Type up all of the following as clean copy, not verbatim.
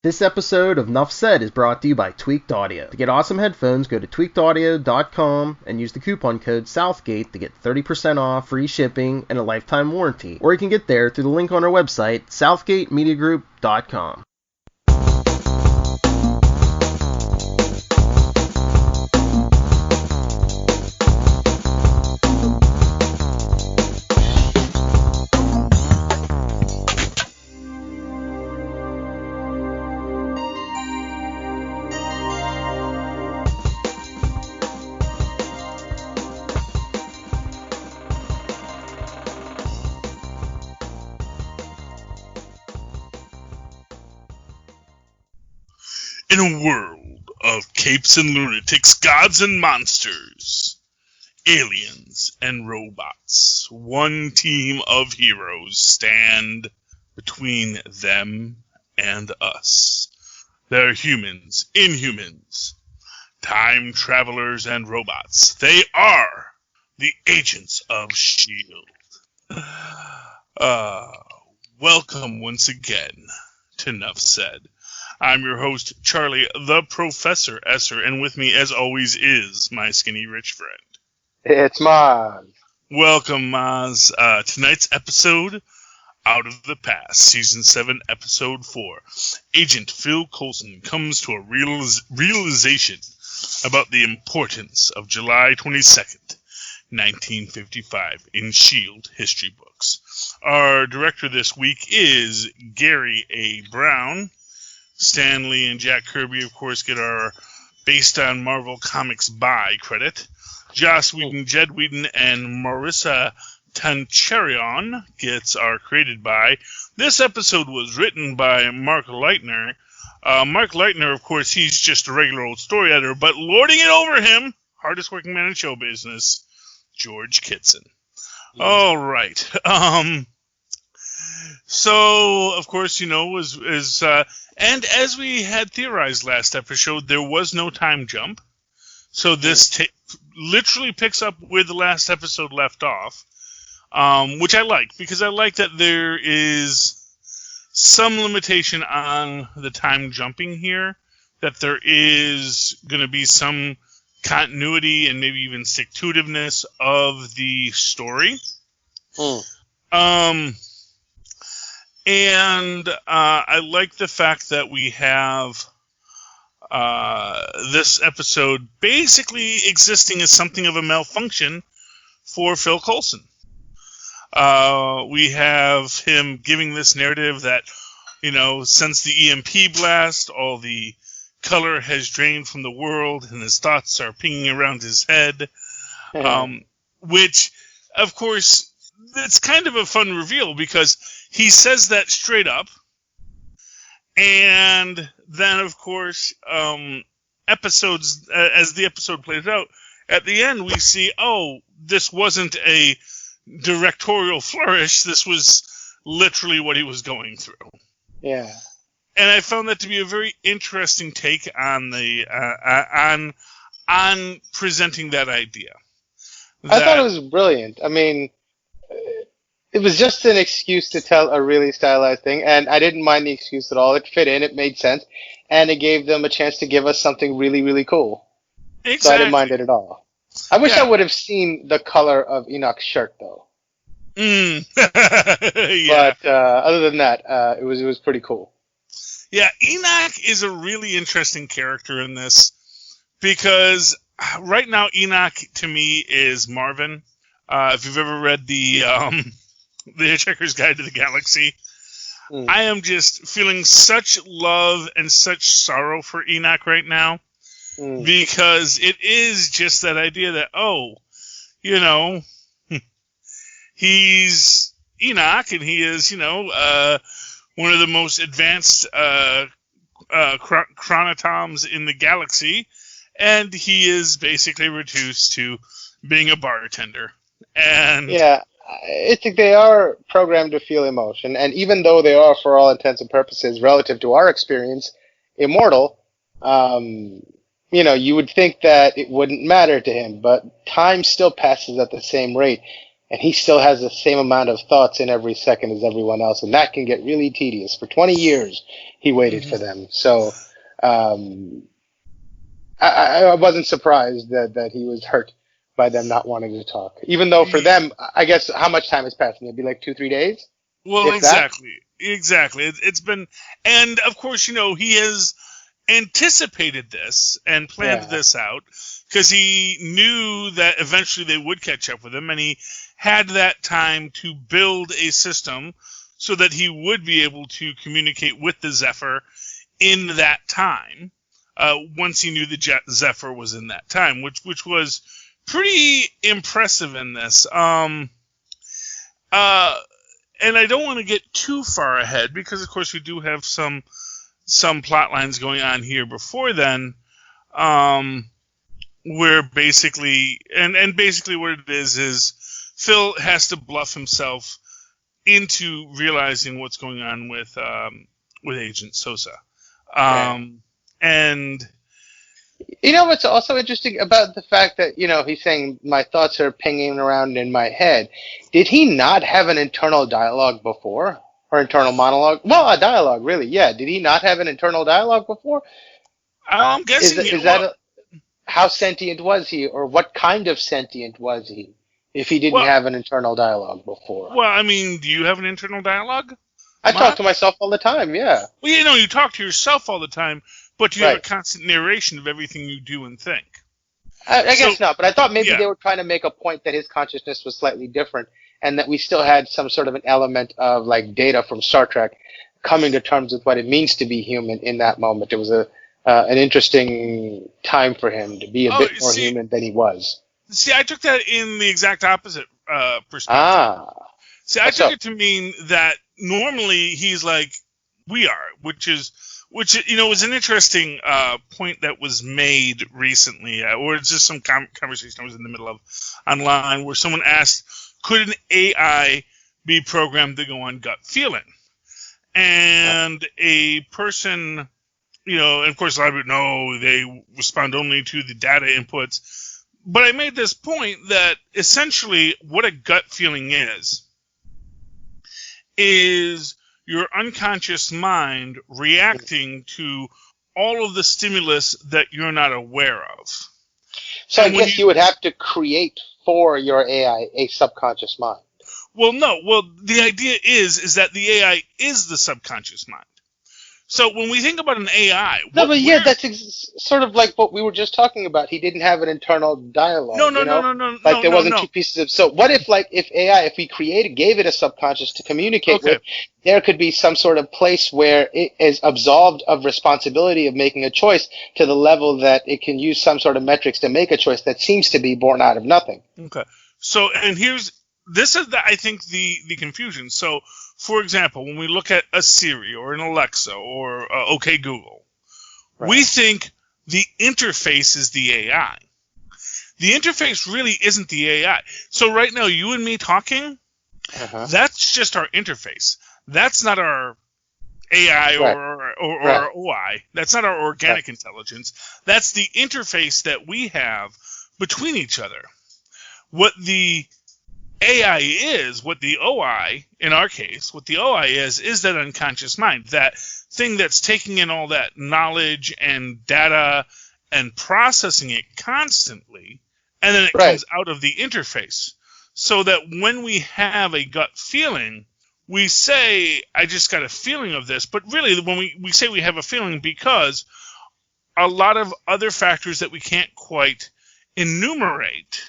This episode of Nuff Said is brought to you by Tweaked Audio. To get awesome headphones, go to tweakedaudio.com and use the coupon code Southgate to get 30% off, free shipping, and a lifetime warranty. Or you can get there through the link on our website, southgatemediagroup.com. In a world of capes and lunatics, gods and monsters, aliens and robots, one team of heroes stand between them and us. They're humans, inhumans, time travelers, and robots. They are the agents of S.H.I.E.L.D. Welcome once again to Nuff Said. I'm your host, Charlie, the Professor Esser, and with me, as always, is my skinny rich friend. It's Mozz. Welcome, Mozz. Tonight's episode, Out of the Past, Season 7, Episode 4. Agent Phil Coulson comes to a realization about the importance of July 22nd, 1955, in S.H.I.E.L.D. history books. Our director this week is Gary A. Brown. Stan Lee and Jack Kirby, of course, get our Based on Marvel Comics by credit. Joss Whedon, Jed Whedon, and Marissa Tancharion gets our created by. This episode was written by Mark Leitner. Mark Leitner, of course, he's just a regular old story editor, but lording it over him, hardest working man in show business, George Kitson. All right. So, of course, and as we had theorized last episode, there was no time jump. So this literally picks up where the last episode left off, which I like, because I like that there is some limitation on the time jumping here, that there is going to be some continuity and maybe even stick-to-itiveness of the story. And I like the fact that we have this episode basically existing as something of a malfunction for Phil Coulson. We have him giving this narrative that, since the EMP blast, all the color has drained from the world and his thoughts are pinging around his head. Which, of course, it's kind of a fun reveal because he says that straight up, and then, of course, episodes as the episode plays out, at the end we see, this wasn't a directorial flourish, this was literally what he was going through. Yeah. And I found that to be a very interesting take on the on presenting that idea. I thought it was brilliant. I mean, it was just an excuse to tell a really stylized thing, and I didn't mind the excuse at all. It fit in, it made sense, and it gave them a chance to give us something really, really cool. Exactly. So I didn't mind it at all. I wish I would have seen the color of Enoch's shirt, though. Yeah. But other than that, it was pretty cool. Yeah, Enoch is a really interesting character in this, because right now Enoch, to me, is Marvin. If you've ever read the Hitchhiker's Guide to the Galaxy, I am just feeling such love and such sorrow for Enoch right now, because it is just that idea that, he's Enoch, and he is, one of the most advanced chronotoms in the galaxy, and he is basically reduced to being a bartender. And yeah, I think they are programmed to feel emotion, and even though they are, for all intents and purposes, relative to our experience, immortal, you would think that it wouldn't matter to him, but time still passes at the same rate. and he still has the same amount of thoughts in every second as everyone else, and that can get really tedious. For 20 years, he waited for them. So I wasn't surprised that he was hurt by them not wanting to talk. Even though for them, I guess, how much time has passed? Maybe like 2-3 days? Well, exactly. It's been, and of course, he has anticipated this and planned this out because he knew that eventually they would catch up with him, and he had that time to build a system so that he would be able to communicate with the Zephyr in that time. Once he knew the Zephyr was in that time, which was pretty impressive in this. And I don't want to get too far ahead because, of course, we do have some plot lines going on here before then, where basically, and basically what it is Phil has to bluff himself into realizing what's going on with Agent Sosa. And what's also interesting about the fact that, he's saying my thoughts are pinging around in my head. Did he not have an internal dialogue before? Or internal monologue? Well, a dialogue, really, yeah. Did he not have an internal dialogue before? I'm guessing. How sentient was he, or what kind of sentient was he, if he didn't have an internal dialogue before? Well, I mean, do you have an internal dialogue? I talk to myself all the time, yeah. Well, you talk to yourself all the time, but you have a constant narration of everything you do and think. I guess not, but I thought maybe they were trying to make a point that his consciousness was slightly different, and that we still had some sort of an element of, like, Data from Star Trek coming to terms with what it means to be human in that moment. It was an interesting time for him to be a bit more human than he was. See, I took that in the exact opposite perspective. See, I took it to mean that normally he's like we are, which was an interesting point that was made recently, or it's just some conversation I was in the middle of online where someone asked, could an AI be programmed to go on gut feeling? And a person, and of course a lot of people know they respond only to the data inputs. But I made this point that essentially what a gut feeling is your unconscious mind reacting to all of the stimulus that you're not aware of. So I guess you would have to create for your AI a subconscious mind. Well, no. Well, the idea is that the AI is the subconscious mind. So when we think about an AI... that's sort of like what we were just talking about. He didn't have an internal dialogue. No. Like there wasn't two pieces of... So what if, like, if we gave it a subconscious to communicate with, there could be some sort of place where it is absolved of responsibility of making a choice to the level that it can use some sort of metrics to make a choice that seems to be born out of nothing. Okay. So, and this is, I think, the confusion. So, for example, when we look at a Siri or an Alexa or OK Google, we think the interface is the AI. The interface really isn't the AI. So right now, you and me talking, that's just our interface. That's not our AI or OI. That's not our organic intelligence. That's the interface that we have between each other. What the AI is, what the OI, in our case, what the OI is that unconscious mind, that thing that's taking in all that knowledge and data and processing it constantly, and then it comes out of the interface. So that when we have a gut feeling, we say, I just got a feeling of this, but really when we say we have a feeling because a lot of other factors that we can't quite enumerate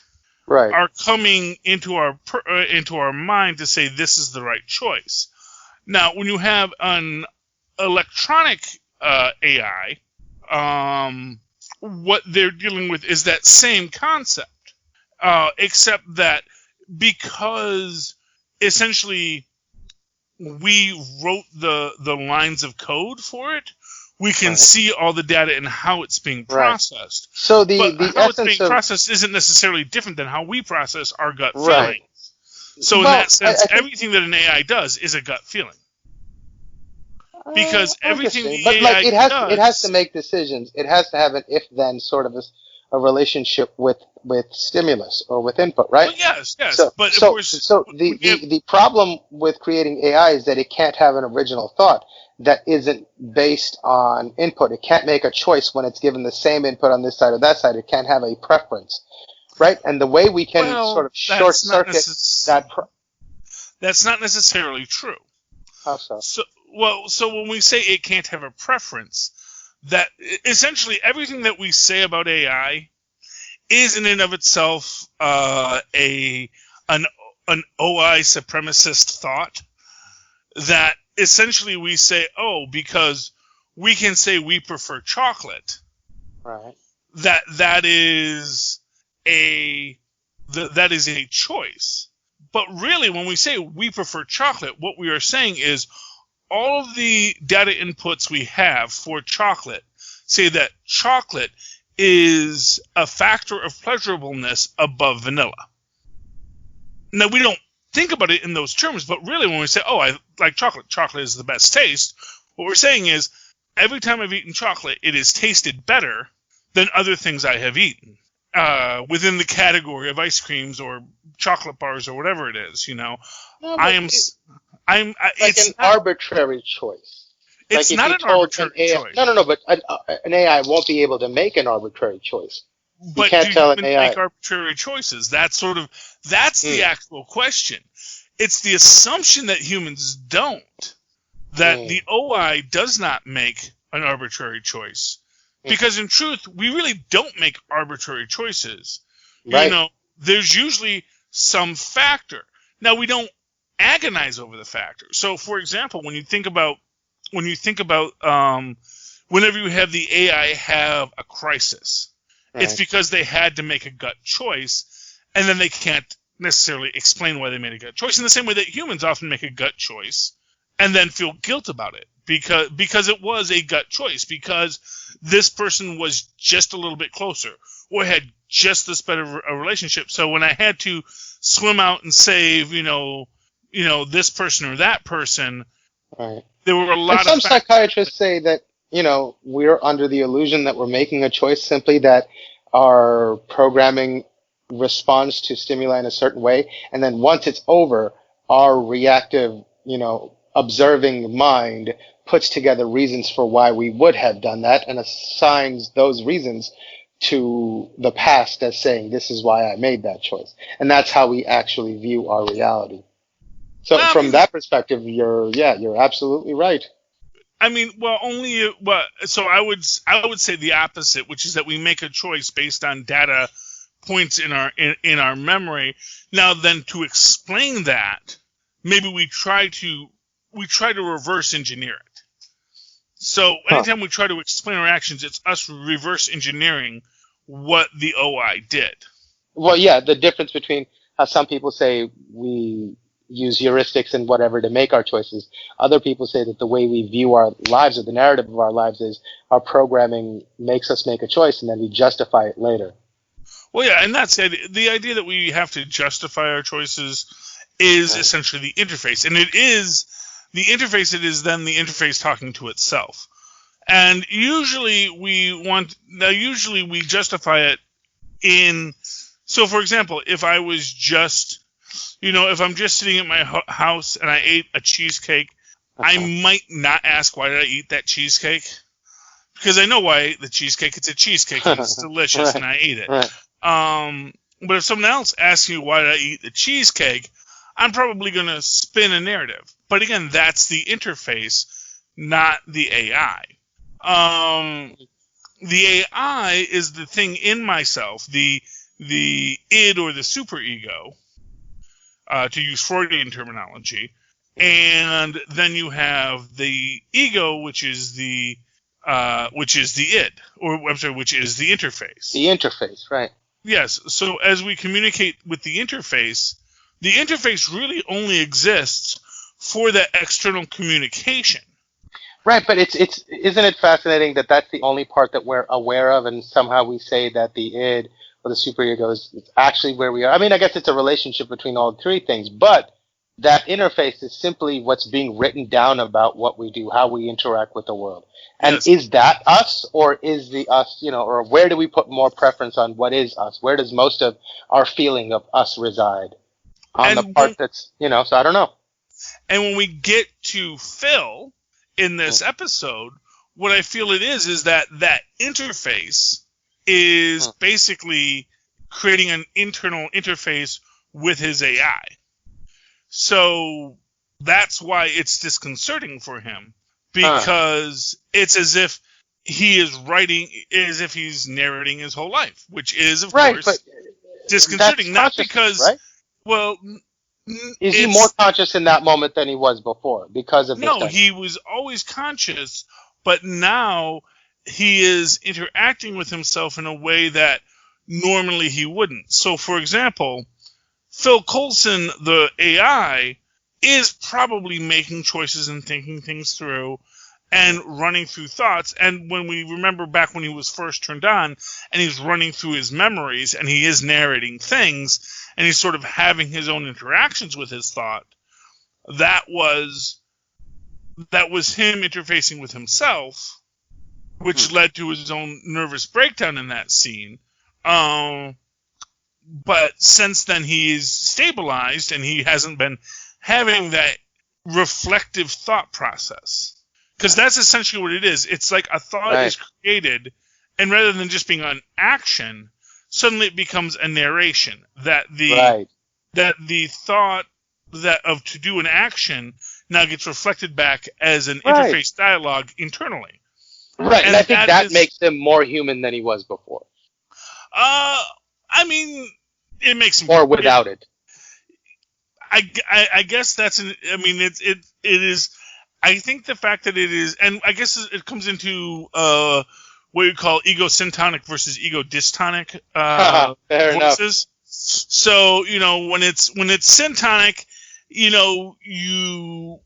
are coming into our mind to say this is the right choice. Now, when you have an electronic AI, what they're dealing with is that same concept, except that because essentially we wrote the lines of code for it, we can see all the data and how it's being processed. So how it's being processed isn't necessarily different than how we process our gut feelings. So in that sense, everything that an AI does is a gut feeling. Because everything the AI does... It has to make decisions. It has to have an if-then sort of a relationship with stimulus or with input, right? Well, yes. So, But so, of course, so the problem with creating AI is that it can't have an original thought that isn't based on input. It can't make a choice when it's given the same input on this side or that side. It can't have a preference, right? And the way we can sort of short circuit that. That's not necessarily true. How so? So when we say it can't have a preference, that essentially everything that we say about AI is in and of itself an OI supremacist thought that essentially we say, oh, because we can say we prefer chocolate, right? That is a choice. But really, when we say we prefer chocolate, what we are saying is all of the data inputs we have for chocolate say that chocolate is a factor of pleasurableness above vanilla. Now, we don't think about it in those terms, but really when we say, oh, I like chocolate, chocolate is the best taste, what we're saying is every time I've eaten chocolate, it has tasted better than other things I have eaten. Within the category of ice creams or chocolate bars or whatever it is, No, it's an arbitrary choice. It's not an arbitrary choice. No, but an AI won't be able to make an arbitrary choice. But can't do tell humans an AI. make arbitrary choices? That's the actual question. It's the assumption that humans don't, that the OI does not make an arbitrary choice. Because in truth, we really don't make arbitrary choices. Right. There's usually some factor. Now, we don't agonize over the factor. So, for example, when you think about whenever you have the AI have a crisis, it's because they had to make a gut choice, and then they can't necessarily explain why they made a gut choice. In the same way that humans often make a gut choice and then feel guilt about it because it was a gut choice, because this person was just a little bit closer or had just this better a relationship. So when I had to swim out and save, this person or that person, there were a lot of some psychiatrists say that, we're under the illusion that we're making a choice simply that our programming responds to stimuli in a certain way. And then once it's over, our reactive, observing mind puts together reasons for why we would have done that and assigns those reasons to the past as saying, this is why I made that choice. And that's how we actually view our reality. So from that perspective, you're absolutely right. I mean, so I would say the opposite, which is that we make a choice based on data points in our memory. Now, then, to explain that, maybe we try to reverse engineer it. So anytime we try to explain our actions, it's us reverse engineering what the OI did. Well, yeah, the difference between how some people say we use heuristics and whatever to make our choices. Other people say that the way we view our lives or the narrative of our lives is our programming makes us make a choice and then we justify it later. Well, yeah, and that's the idea that we have to justify our choices is essentially the interface. And it is the interface, it is then the interface talking to itself. And usually we justify it in, so for example, if I was just, if I'm just sitting at my house and I ate a cheesecake, I might not ask why did I eat that cheesecake, because I know why I ate the cheesecake. It's a cheesecake and it's delicious and I ate it. Right. But if someone else asks you why did I eat the cheesecake, I'm probably going to spin a narrative. But again, that's the interface, not the AI. The AI is the thing in myself, the id or the superego, to use Freudian terminology, and then you have the ego, which is the id, or I'm sorry, which is the interface. The interface, right? Yes. So as we communicate with the interface really only exists for that external communication. Right, but isn't it fascinating that that's the only part that we're aware of, and somehow we say that the id or the superego is actually where we are. I mean, I guess it's a relationship between all three things, but that interface is simply what's being written down about what we do, how we interact with the world. And Yes. is that us, or is the us, or where do we put more preference on what is us? Where does most of our feeling of us reside? On the part that's, so I don't know. And when we get to Phil in this episode, what I feel it is that interface is basically creating an internal interface with his AI. So that's why it's disconcerting for him, because it's as if he is writing, as if he's narrating his whole life, which is, of course, disconcerting. Not because, right? Well, is he more conscious in that moment than he was before because of this? No, he was always conscious, but now he is interacting with himself in a way that normally he wouldn't. So, for example, Phil Coulson, the AI, is probably making choices and thinking things through and running through thoughts. And when we remember back when he was first turned on and he's running through his memories and he is narrating things and he's sort of having his own interactions with his thought, that was him interfacing with himself, which led to his own nervous breakdown in that scene. But since then he's stabilized and he hasn't been having that reflective thought process. Because that's essentially what it is. It's like a thought is created, and rather than just being an action, suddenly it becomes a narration. That the thought to do an action now gets reflected back as an interface dialogue internally. Right, and I think that makes him more human than he was before. I mean, it makes him or without it. I guess that's it is. I think the fact that it is, and I guess it comes into what you call ego syntonic versus ego dystonic Fair voices. Enough. So when it's syntonic, you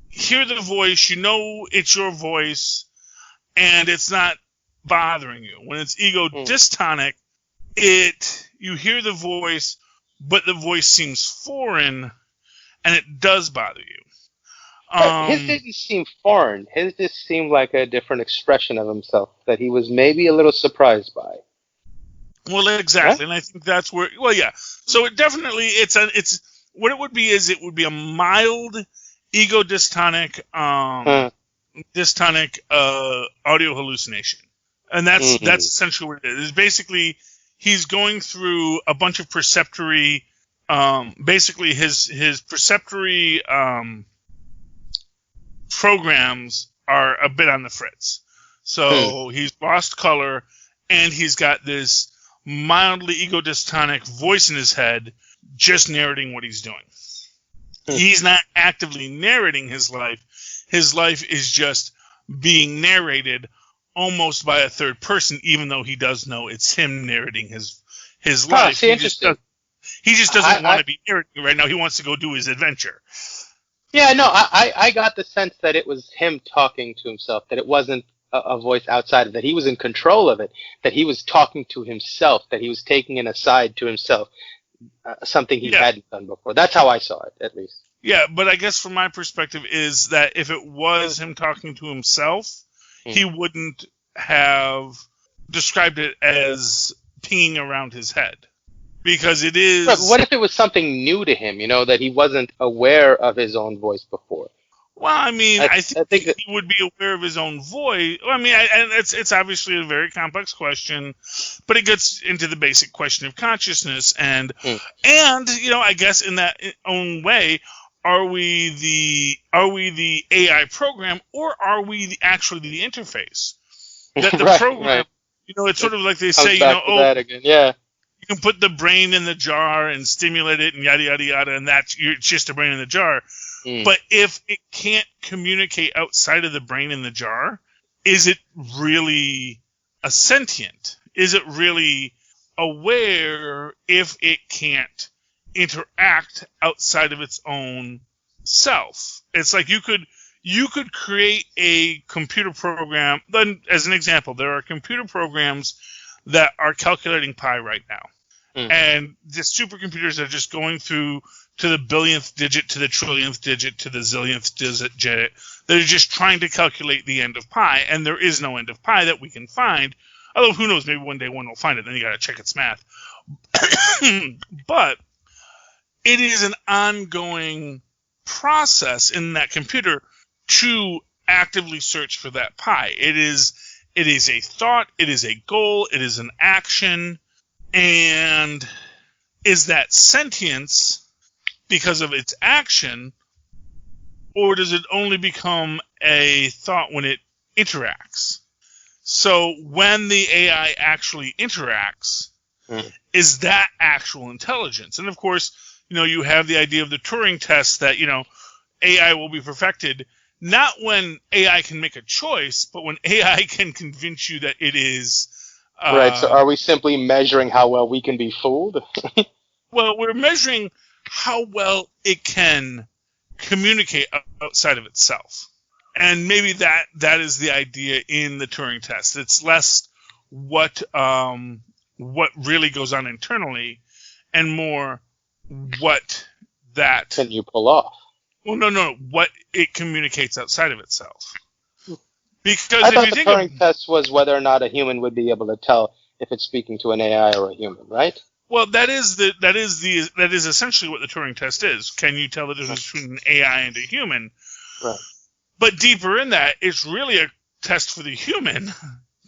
hear the voice, it's your voice, and it's not bothering you. When it's ego dystonic, you hear the voice, but the voice seems foreign, and it does bother you. His didn't seem foreign. His just seemed like a different expression of himself that he was maybe a little surprised by. Well, exactly, and I think that's where. Well, yeah. So it definitely it's what it would be is it would be a mild ego dystonic audio hallucination, and that's essentially what it is. It's basically he's going through a bunch of perceptory. Basically, his perceptory programs are a bit on the fritz. So he's lost color, and he's got this mildly ego dystonic voice in his head just narrating what he's doing. He's not actively narrating his life. His life is just being narrated almost by a third person, even though he does know it's him narrating his life. He just doesn't want to be narrating right now. He wants to go do his adventure. Yeah, no, I got the sense that it was him talking to himself, that it wasn't a voice outside of that. He was in control of it, that he was talking to himself, that he was taking an aside to himself, something he hadn't done before. That's how I saw it, at least. Yeah, but I guess from my perspective is that if it was him talking to himself, he wouldn't have described it as pinging around his head. Because it is... But what if it was something new to him, that he wasn't aware of his own voice before? Well, I mean, I think he would be aware of his own voice. I mean, and it's obviously a very complex question, but it gets into the basic question of consciousness. And I guess in that own way, are we the AI program, or are we actually the interface? That the program, it's sort of like they say, that again. Yeah. You can put the brain in the jar and stimulate it and yada, yada, yada, and it's just a brain in the jar. But if it can't communicate outside of the brain in the jar, is it really a sentient? Is it really aware if it can't interact outside of its own self? It's like you could create a computer program. Then, as an example, there are computer programs that are calculating pi right now. And the supercomputers are just going through to the billionth digit, to the trillionth digit, to the zillionth digit. They're just trying to calculate the end of pi, and there is no end of pi that we can find. Although, who knows, maybe one day one will find it, then you got to check its math. But it is an ongoing process in that computer to actively search for that pi. It is a thought, it is a goal, it is an action, and is that sentience because of its action, or does it only become a thought when it interacts? So when the AI actually interacts, is that actual intelligence? And of course, you have the idea of the Turing test that, AI will be perfected not when AI can make a choice, but when AI can convince you that it is. Right. So are we simply measuring how well we can be fooled? Well, we're measuring how well it can communicate outside of itself. And maybe that is the idea in the Turing test. It's less what really goes on internally, and more what that can you pull off. Well, no, what it communicates outside of itself. Because I thought the Turing test was whether or not a human would be able to tell if it's speaking to an AI or a human, right? Well, that is essentially what the Turing test is. Can you tell the difference between an AI and a human? Right. But deeper in that, it's really a test for the human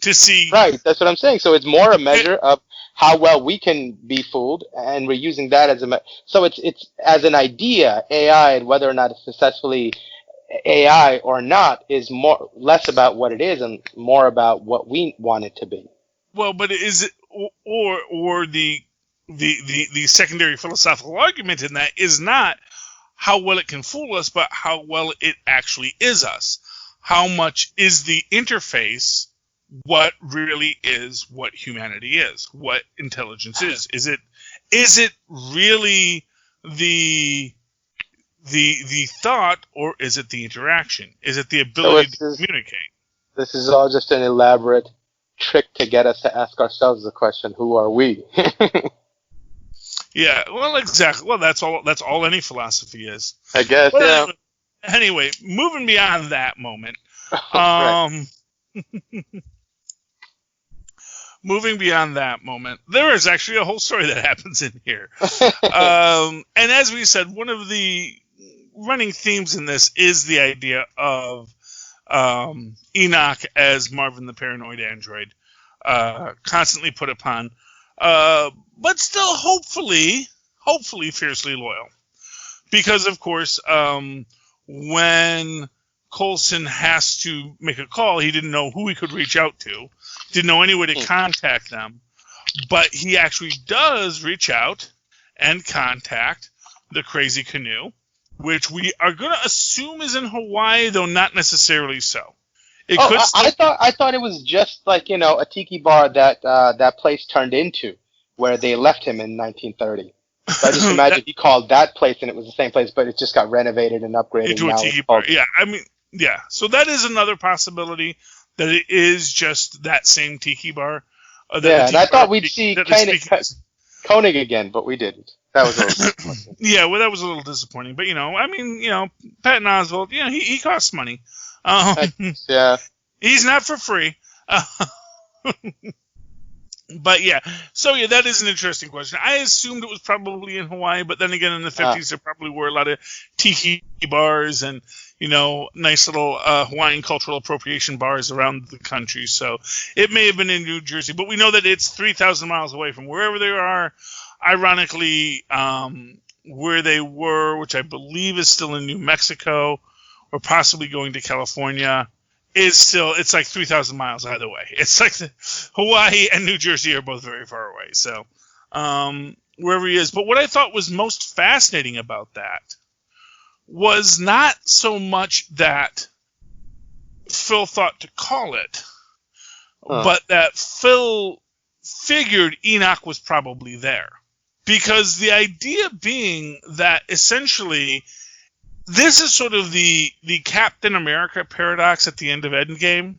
to see. Right, that's what I'm saying. So it's more a measure of how well we can be fooled, and we're using that as so it's as an idea, AI, and whether or not it's successfully AI or not is less about what it is and more about what we want it to be. Well, but is it or the secondary philosophical argument in that is not how well it can fool us, but how well it actually is us. How much is the interface what really is what humanity is, what intelligence is? Is it really the thought, or is it the interaction? Is it the ability to communicate? This is all just an elaborate trick to get us to ask ourselves the question, who are we? Yeah, well, exactly. Well, that's all any philosophy is. I guess, yeah. Anyway, moving beyond that moment. Moving beyond that moment, there is actually a whole story that happens in here. And as we said, one of the running themes in this is the idea of Enoch as Marvin the Paranoid Android, constantly put upon, but still hopefully fiercely loyal. Because, of course, when Coulson has to make a call, he didn't know who he could reach out to, didn't know any way to contact them, but he actually does reach out and contact the Crazy Canoe, which we are going to assume is in Hawaii, though not necessarily so. I thought it was just like, a tiki bar that that place turned into, where they left him in 1930. So I just imagine he called that place and it was the same place, but it just got renovated and upgraded. Into a tiki bar. Yeah, yeah. So that is another possibility, that it is just that same tiki bar. And I thought we'd see Koenig again, but we didn't. That was a little disappointing. Yeah, well, that was a little disappointing. But, Patton Oswalt, he costs money. Yeah. He's not for free. But, yeah. So, yeah, that is an interesting question. I assumed it was probably in Hawaii, but then again, in the 50s, there probably were a lot of tiki bars and, nice little Hawaiian cultural appropriation bars around the country. So it may have been in New Jersey, but we know that it's 3,000 miles away from wherever they are. Ironically, where they were, which I believe is still in New Mexico, or possibly going to California, it's like 3,000 miles either way. It's like Hawaii and New Jersey are both very far away. So wherever he is. But what I thought was most fascinating about that was not so much that Phil thought to call it, but that Phil figured Enoch was probably there. Because the idea being that essentially this is sort of the Captain America paradox at the end of Endgame,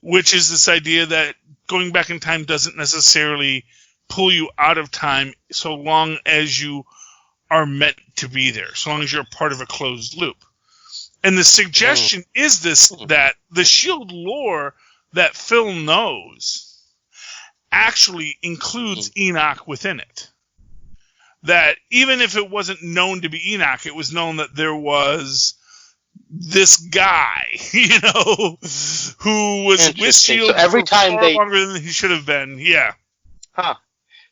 which is this idea that going back in time doesn't necessarily pull you out of time so long as you are meant to be there, so long as you're a part of a closed loop. And the suggestion is that the S.H.I.E.L.D. lore that Phil knows actually includes Enoch within it. That even if it wasn't known to be Enoch, it was known that there was this guy, who was with S.H.I.E.L.D. So every time far longer than he should have been. Yeah. Huh.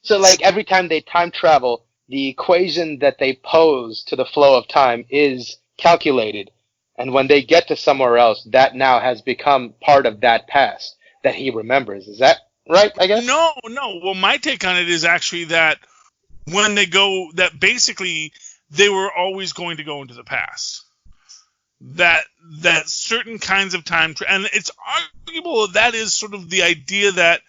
So, like, every time they time travel, the equation that they pose to the flow of time is calculated. And when they get to somewhere else, that now has become part of that past that he remembers. Is that right, I guess? No. Well, my take on it is actually that when they go, that basically they were always going to go into the past. That certain kinds of time, and it's arguable that is sort of the idea that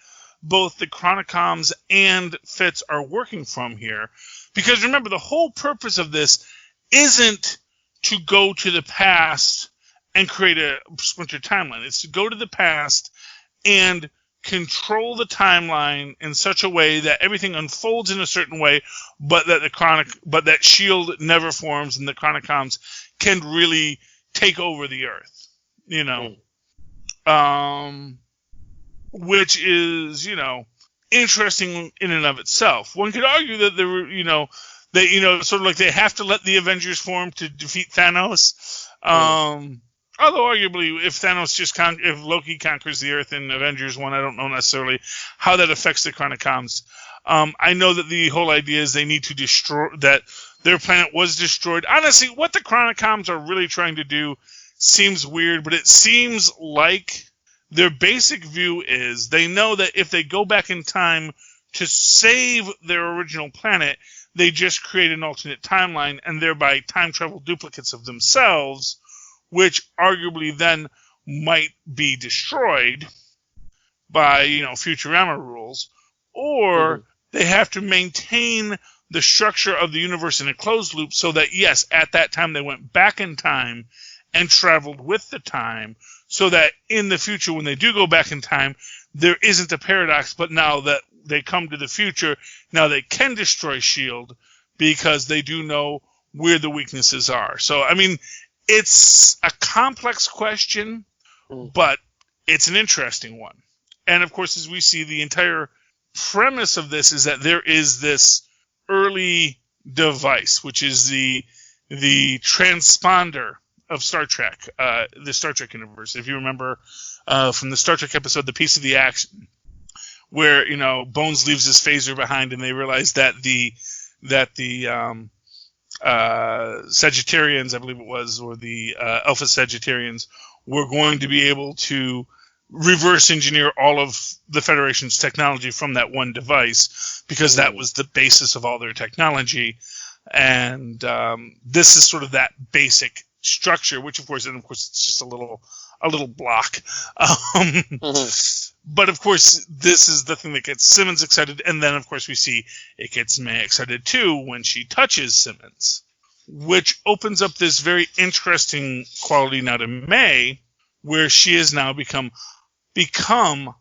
both the Chronicoms and Fitz are working from here. Because remember, the whole purpose of this isn't to go to the past and create a splintered timeline. It's to go to the past and control the timeline in such a way that everything unfolds in a certain way, but that that S.H.I.E.L.D. never forms and the Chronicoms can really take over the Earth. Which is, interesting in and of itself. One could argue that there were, sort of like they have to let the Avengers form to defeat Thanos. Although arguably, if Loki conquers the Earth in Avengers 1, I don't know necessarily how that affects the Chronicoms. I know that the whole idea is they need to destroy, that their planet was destroyed. Honestly, what the Chronicoms are really trying to do seems weird, but it seems like their basic view is they know that if they go back in time to save their original planet, they just create an alternate timeline and thereby time travel duplicates of themselves, which arguably then might be destroyed by, Futurama rules. Or they have to maintain the structure of the universe in a closed loop so that, yes, at that time they went back in time and traveled with the time, so that in the future, when they do go back in time, there isn't a paradox, but now that they come to the future, now they can destroy S.H.I.E.L.D. because they do know where the weaknesses are. So, I mean, it's a complex question, but it's an interesting one. And, of course, as we see, the entire premise of this is that there is this early device, which is the transponder of Star Trek, the Star Trek universe. If you remember from the Star Trek episode, The Piece of the Action, where Bones leaves his phaser behind, and they realize that the Sagittarians, I believe it was, or the Alpha Sagittarians, were going to be able to reverse engineer all of the Federation's technology from that one device, because that was the basis of all their technology. And this is sort of that basic structure, which of course it's just a little block. But of course, this is the thing that gets Simmons excited, and then of course we see it gets May excited too when she touches Simmons, which opens up this very interesting quality now to May, where she has now become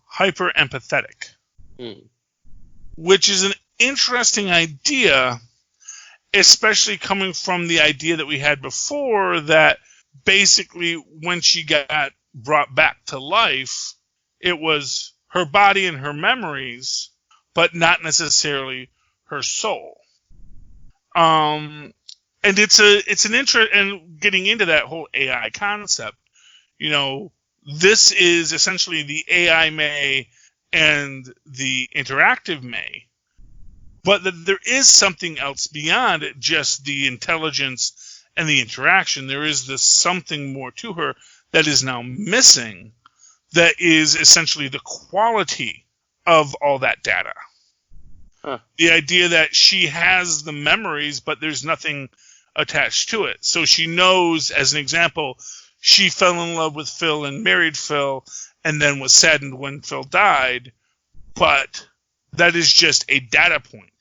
hyper empathetic, which is an interesting idea, especially coming from the idea that we had before, that basically when she got brought back to life, it was her body and her memories, but not necessarily her soul. And it's an interest, and getting into that whole AI concept, this is essentially the AI May and the interactive May, but that there is something else beyond just the intelligence and the interaction. There is this something more to her that is now missing, that is essentially the quality of all that data. The idea that she has the memories, but there's nothing attached to it. So she knows, as an example, she fell in love with Phil and married Phil, and then was saddened when Phil died, but that is just a data point.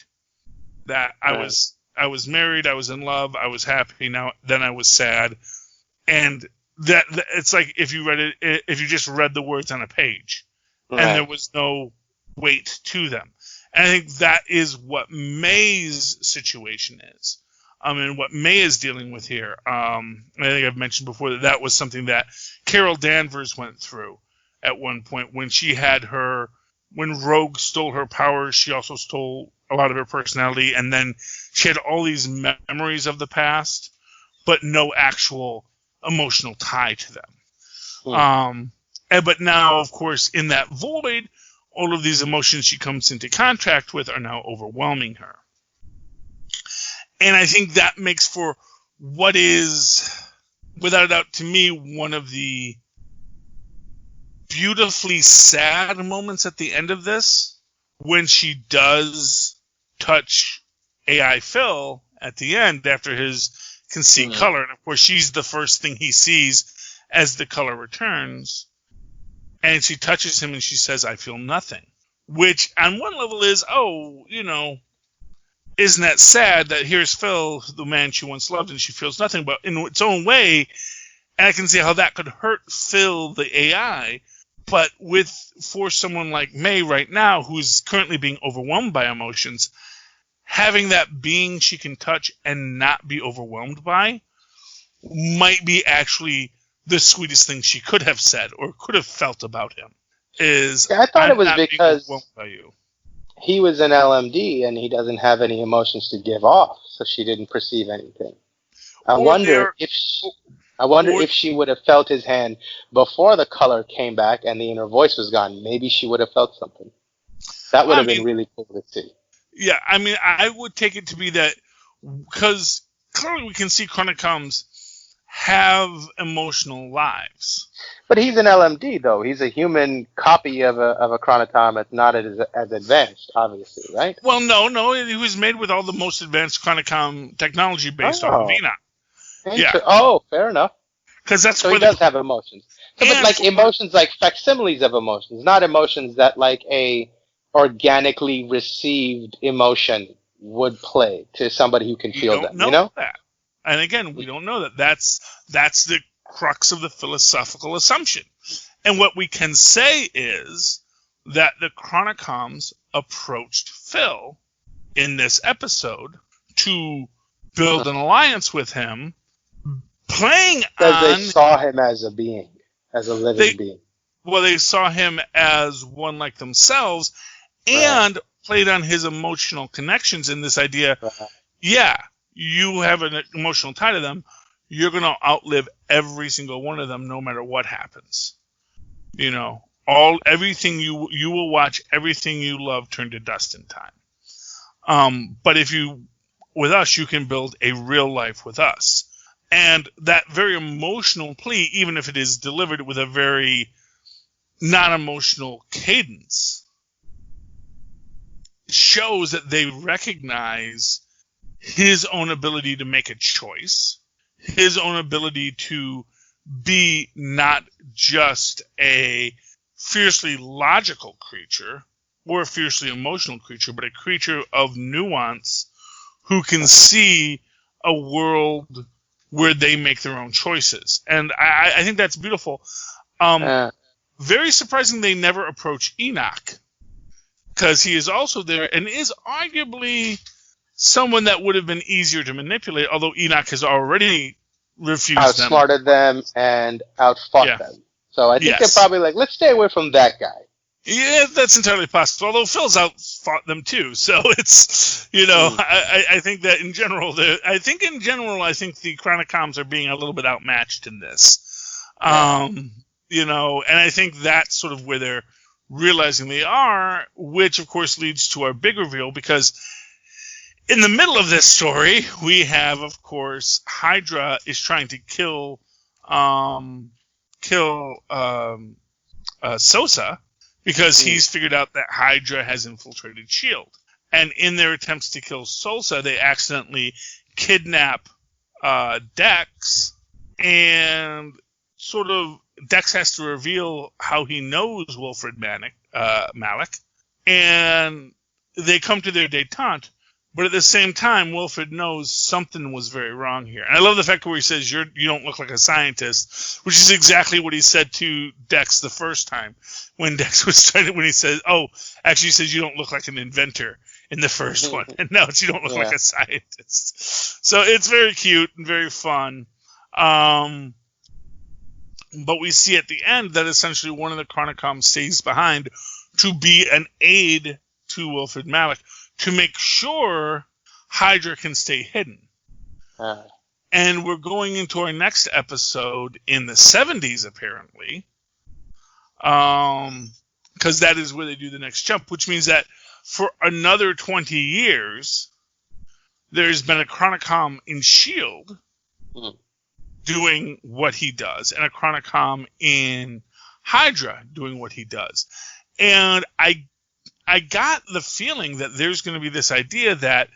That I was married, I was in love, I was happy, then I was sad. And that it's like if you just read the words on a page, and there was no weight to them. And I think that is what May's situation is. And what May is dealing with here. I think I've mentioned before that was something that Carol Danvers went through at one point when she had when Rogue stole her powers, she also stole a lot of her personality, and then she had all these memories of the past, but no actual emotional tie to them. But now, of course, in that void, all of these emotions she comes into contact with are now overwhelming her. And I think that makes for what is, without a doubt, to me, one of the beautifully sad moments at the end of this, when she does touch AI Phil at the end after his can see color. And of course, she's the first thing he sees as the color returns. And she touches him and she says, "I feel nothing." Which on one level is, isn't that sad that here's Phil, the man she once loved, and she feels nothing. But in its own way, and I can see how that could hurt Phil, the AI. But for someone like May right now, who's currently being overwhelmed by emotions, having that being she can touch and not be overwhelmed by might be actually the sweetest thing she could have said or could have felt about him. I thought it was because he was an LMD and he doesn't have any emotions to give off, so she didn't perceive anything. I wonder if she would have felt his hand before the color came back and the inner voice was gone. Maybe she would have felt something. That would have been really cool to see. Yeah, I mean, I would take it to be that because clearly we can see Chronocoms have emotional lives. But he's an LMD, though. He's a human copy of a Chronotom that's not as advanced, obviously, right? Well, no. He was made with all the most advanced Chronocom technology based off of Enoch. Yeah. Oh, fair enough. Because that's so he does have emotions. So, but like emotions, like facsimiles of emotions, not emotions that like a organically received emotion would play to somebody who can feel them. You know that. And again, we don't know that. That's the crux of the philosophical assumption. And what we can say is that the Chronocoms approached Phil in this episode to build an alliance with him, playing because they saw him as a being, as a living being. Well, they saw him as one like themselves, and played on his emotional connections in this idea. You have an emotional tie to them. You're going to outlive every single one of them, no matter what happens. Everything you will watch, everything you love turn to dust in time. But with us, you can build a real life with us. And that very emotional plea, even if it is delivered with a very non-emotional cadence, shows that they recognize his own ability to make a choice, his own ability to be not just a fiercely logical creature or a fiercely emotional creature, but a creature of nuance who can see a world where they make their own choices. And I think that's beautiful. Very surprising they never approach Enoch, because he is also there and is arguably someone that would have been easier to manipulate, although Enoch has already refused outsmarted them and outfought them. So I think they're probably like, let's stay away from that guy. Yeah, that's entirely possible. Although Phil's outfought them too, so it's I think that in general, I think the Chronocoms are being a little bit outmatched in this. And I think that's sort of where they're realizing they are, which of course leads to our big reveal, because in the middle of this story, we have, of course, Hydra is trying to kill Sosa, because he's figured out that Hydra has infiltrated S.H.I.E.L.D. And in their attempts to kill Sosa, they accidentally kidnap Dex, and sort of Dex has to reveal how he knows Wilfred Malik, and they come to their détente. But at the same time, Wilfred knows something was very wrong here. And I love the fact where he says, you don't look like a scientist, which is exactly what he said to Dex the first time. When Dex was when he says, actually he says, you don't look like an inventor in the first one. And now it's, you don't look like a scientist. So it's very cute and very fun. But we see at the end that essentially one of the Chronicom stays behind to be an aid to Wilfred Malik, to make sure Hydra can stay hidden. And we're going into our next episode in the 70s, apparently. Because that is where they do the next jump, which means that for another 20 years, there's been a Chronicom in S.H.I.E.L.D. doing what he does, and a Chronicom in Hydra doing what he does. And I got the feeling that there's going to be this idea that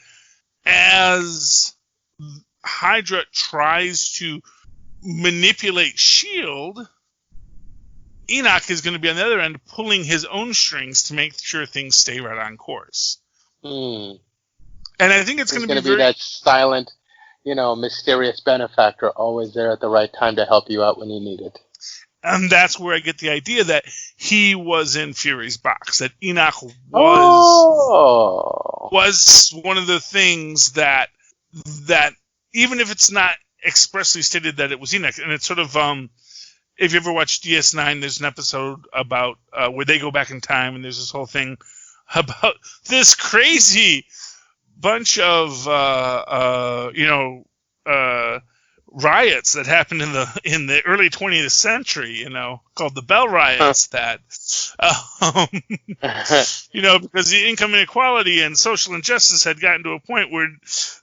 as Hydra tries to manipulate S.H.I.E.L.D., Enoch is going to be on the other end pulling his own strings to make sure things stay right on course. And I think it's going to be that silent, mysterious benefactor always there at the right time to help you out when you need it. And that's where I get the idea that he was in Fury's box, that Enoch was one of the things that even if it's not expressly stated that it was Enoch, and it's sort of if you ever watch DS9, there's an episode about where they go back in time, and there's this whole thing about this crazy bunch of riots that happened in the early 20th century, called the Bell Riots. That, because the income inequality and social injustice had gotten to a point where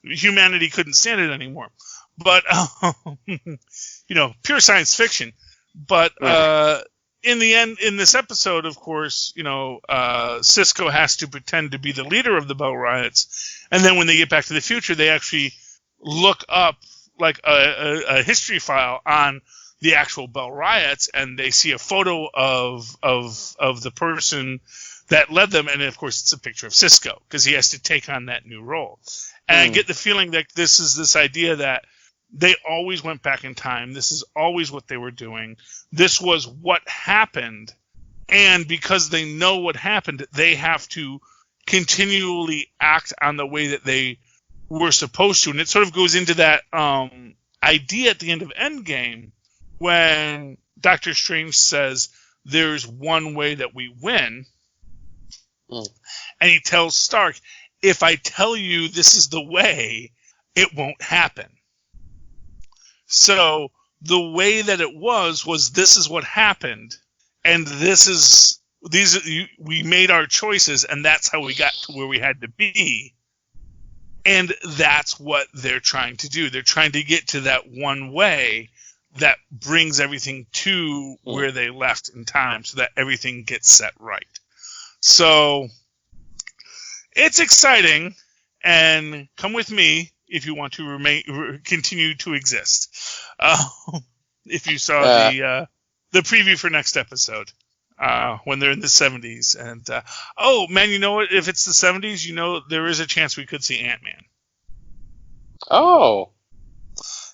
humanity couldn't stand it anymore. But pure science fiction. But in the end, in this episode, of course, Cisco has to pretend to be the leader of the Bell Riots, and then when they get back to the future, they actually look up like a history file on the actual Bell Riots, and they see a photo of the person that led them, and of course it's a picture of Cisco because he has to take on that new role. And I get the feeling that this is this idea that they always went back in time. This is always what they were doing. This was what happened, and because they know what happened, they have to continually act on the way that they were supposed to. And it sort of goes into that idea at the end of Endgame when Doctor Strange says there's one way that we win, and he tells Stark, if I tell you this is the way, it won't happen. So the way that it was this is what happened, and we made our choices, and that's how we got to where we had to be. And that's what they're trying to do. They're trying to get to that one way that brings everything to where they left in time so that everything gets set right. So it's exciting, and come with me if you want to continue to exist. If you saw the preview for next episode. When they're in the 70s. And, man, you know what? If it's the 70s, there is a chance we could see Ant-Man. Oh.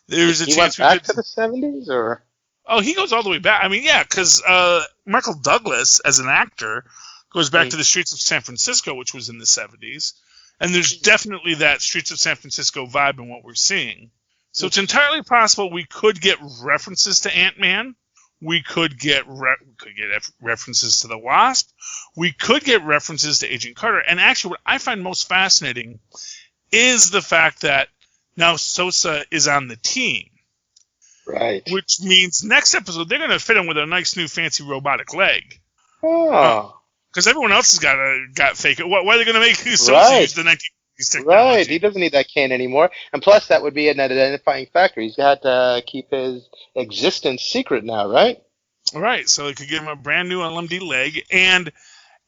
There's a chance we could... He went back to the 70s, or? Oh, he goes all the way back. I mean, yeah, because Michael Douglas, as an actor, goes back to the Streets of San Francisco, which was in the 70s. And there's definitely that Streets of San Francisco vibe in what we're seeing. So it's entirely possible we could get references to Ant-Man. We could get references to the Wasp. We could get references to Agent Carter. And actually, what I find most fascinating is the fact that now Sosa is on the team. Right. Which means next episode, they're going to fit him with a nice new fancy robotic leg. Oh. Because everyone else has got fake. Why are they going to make Sosa use the 1950s technology? Right. He doesn't need that cane anymore. And plus, that would be an identifying factor. He's got to keep his existence secret now, right? Right. So they could give him a brand new LMD leg. And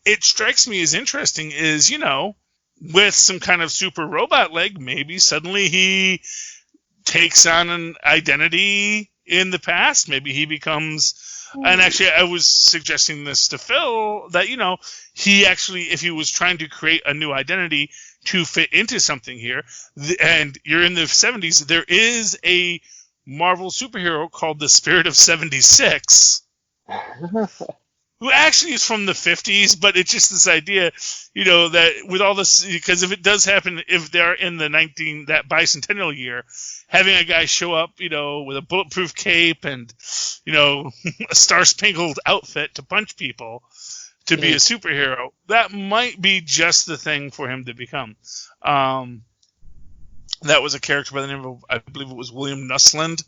it strikes me as interesting is, with some kind of super robot leg, maybe suddenly he takes on an identity in the past. Maybe he becomes And actually, I was suggesting this to Phil that, he actually, if he was trying to create a new identity to fit into something here, and you're in the 70s, there is a Marvel superhero called the Spirit of 76, who actually is from the 50s, but it's just this idea, that with all this, because if it does happen, if they're in the that bicentennial year, having a guy show up, with a bulletproof cape and, a star-spangled outfit to punch people to be a superhero, that might be just the thing for him to become. That was a character by the name of, I believe it was William Nussland,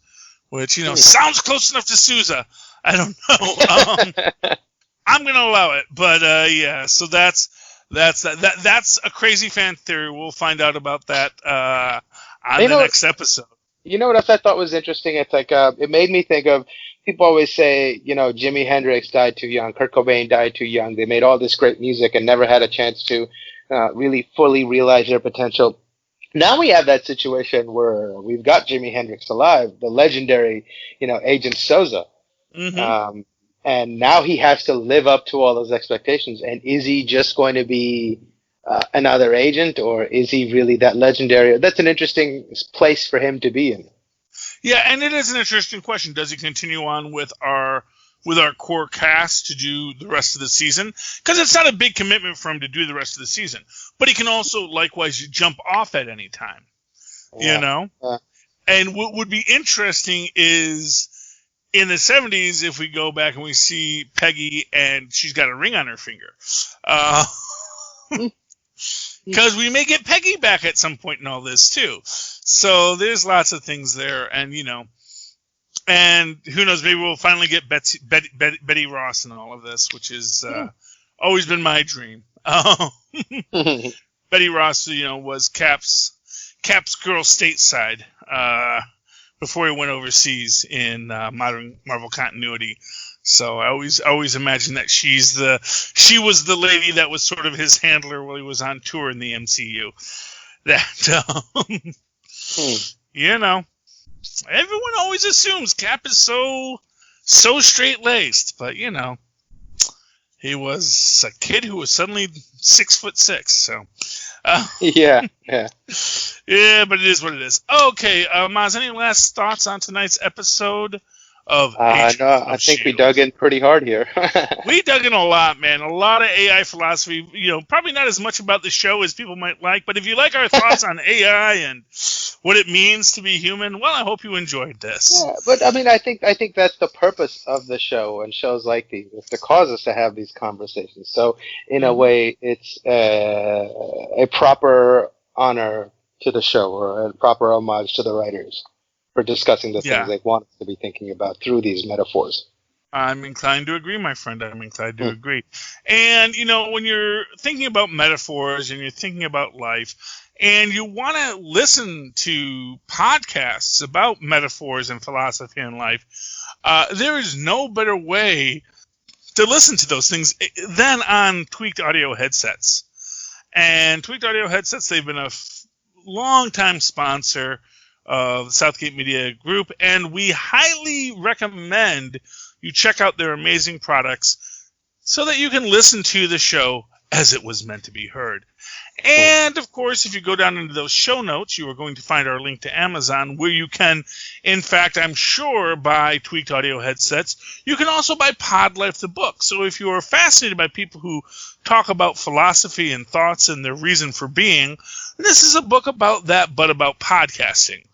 which, sounds close enough to Sousa. I don't know. I'm going to allow it. But, yeah, so that's a crazy fan theory. We'll find out about that on the next episode. You know what else I thought was interesting? It's like, it made me think of, people always say, Jimi Hendrix died too young, Kurt Cobain died too young. They made all this great music and never had a chance to really fully realize their potential. Now we have that situation where we've got Jimi Hendrix alive, the legendary, Agent Sousa. Mm-hmm. And now he has to live up to all those expectations. And is he just going to be another agent, or is he really that legendary? That's an interesting place for him to be in. Yeah, and it is an interesting question. Does he continue on with our core cast to do the rest of the season? Because it's not a big commitment for him to do the rest of the season. But he can also likewise jump off at any time. Yeah. And what would be interesting is in the 70s, if we go back and we see Peggy and she's got a ring on her finger. Because we may get Peggy back at some point in all this, too. So there's lots of things there. And, and who knows, maybe we'll finally get Betty Ross in all of this, which is always been my dream. Betty Ross, was Cap's girl stateside before he went overseas in modern Marvel continuity. So I always imagine that she was the lady that was sort of his handler while he was on tour in the MCU. That everyone always assumes Cap is so straight-laced, but he was a kid who was suddenly 6'6". So yeah, but it is what it is. Okay, Mozz, any last thoughts on tonight's episode of no, I think we dug in pretty hard here. We dug in a lot, man. A lot of AI philosophy. Probably not as much about the show as people might like, but if you like our thoughts on AI and what it means to be human, well, I hope you enjoyed this. Yeah, but I mean, I think that's the purpose of the show and shows like these, is to cause us to have these conversations. So, in a way, it's a proper honor to the show, or a proper homage to the writers for discussing the things they want us to be thinking about through these metaphors. I'm inclined to agree, my friend. I'm inclined to agree. And, when you're thinking about metaphors and you're thinking about life, and you want to listen to podcasts about metaphors and philosophy and life, there is no better way to listen to those things than on Tweaked Audio headsets. And Tweaked Audio headsets, they've been a long-time sponsor of the Southgate Media Group, and we highly recommend you check out their amazing products so that you can listen to the show as it was meant to be heard. And, of course, if you go down into those show notes, you are going to find our link to Amazon, where you can, in fact, I'm sure, buy Tweaked Audio headsets. You can also buy Pod Life the book. So if you are fascinated by people who talk about philosophy and thoughts and their reason for being, this is a book about that, but about podcasting.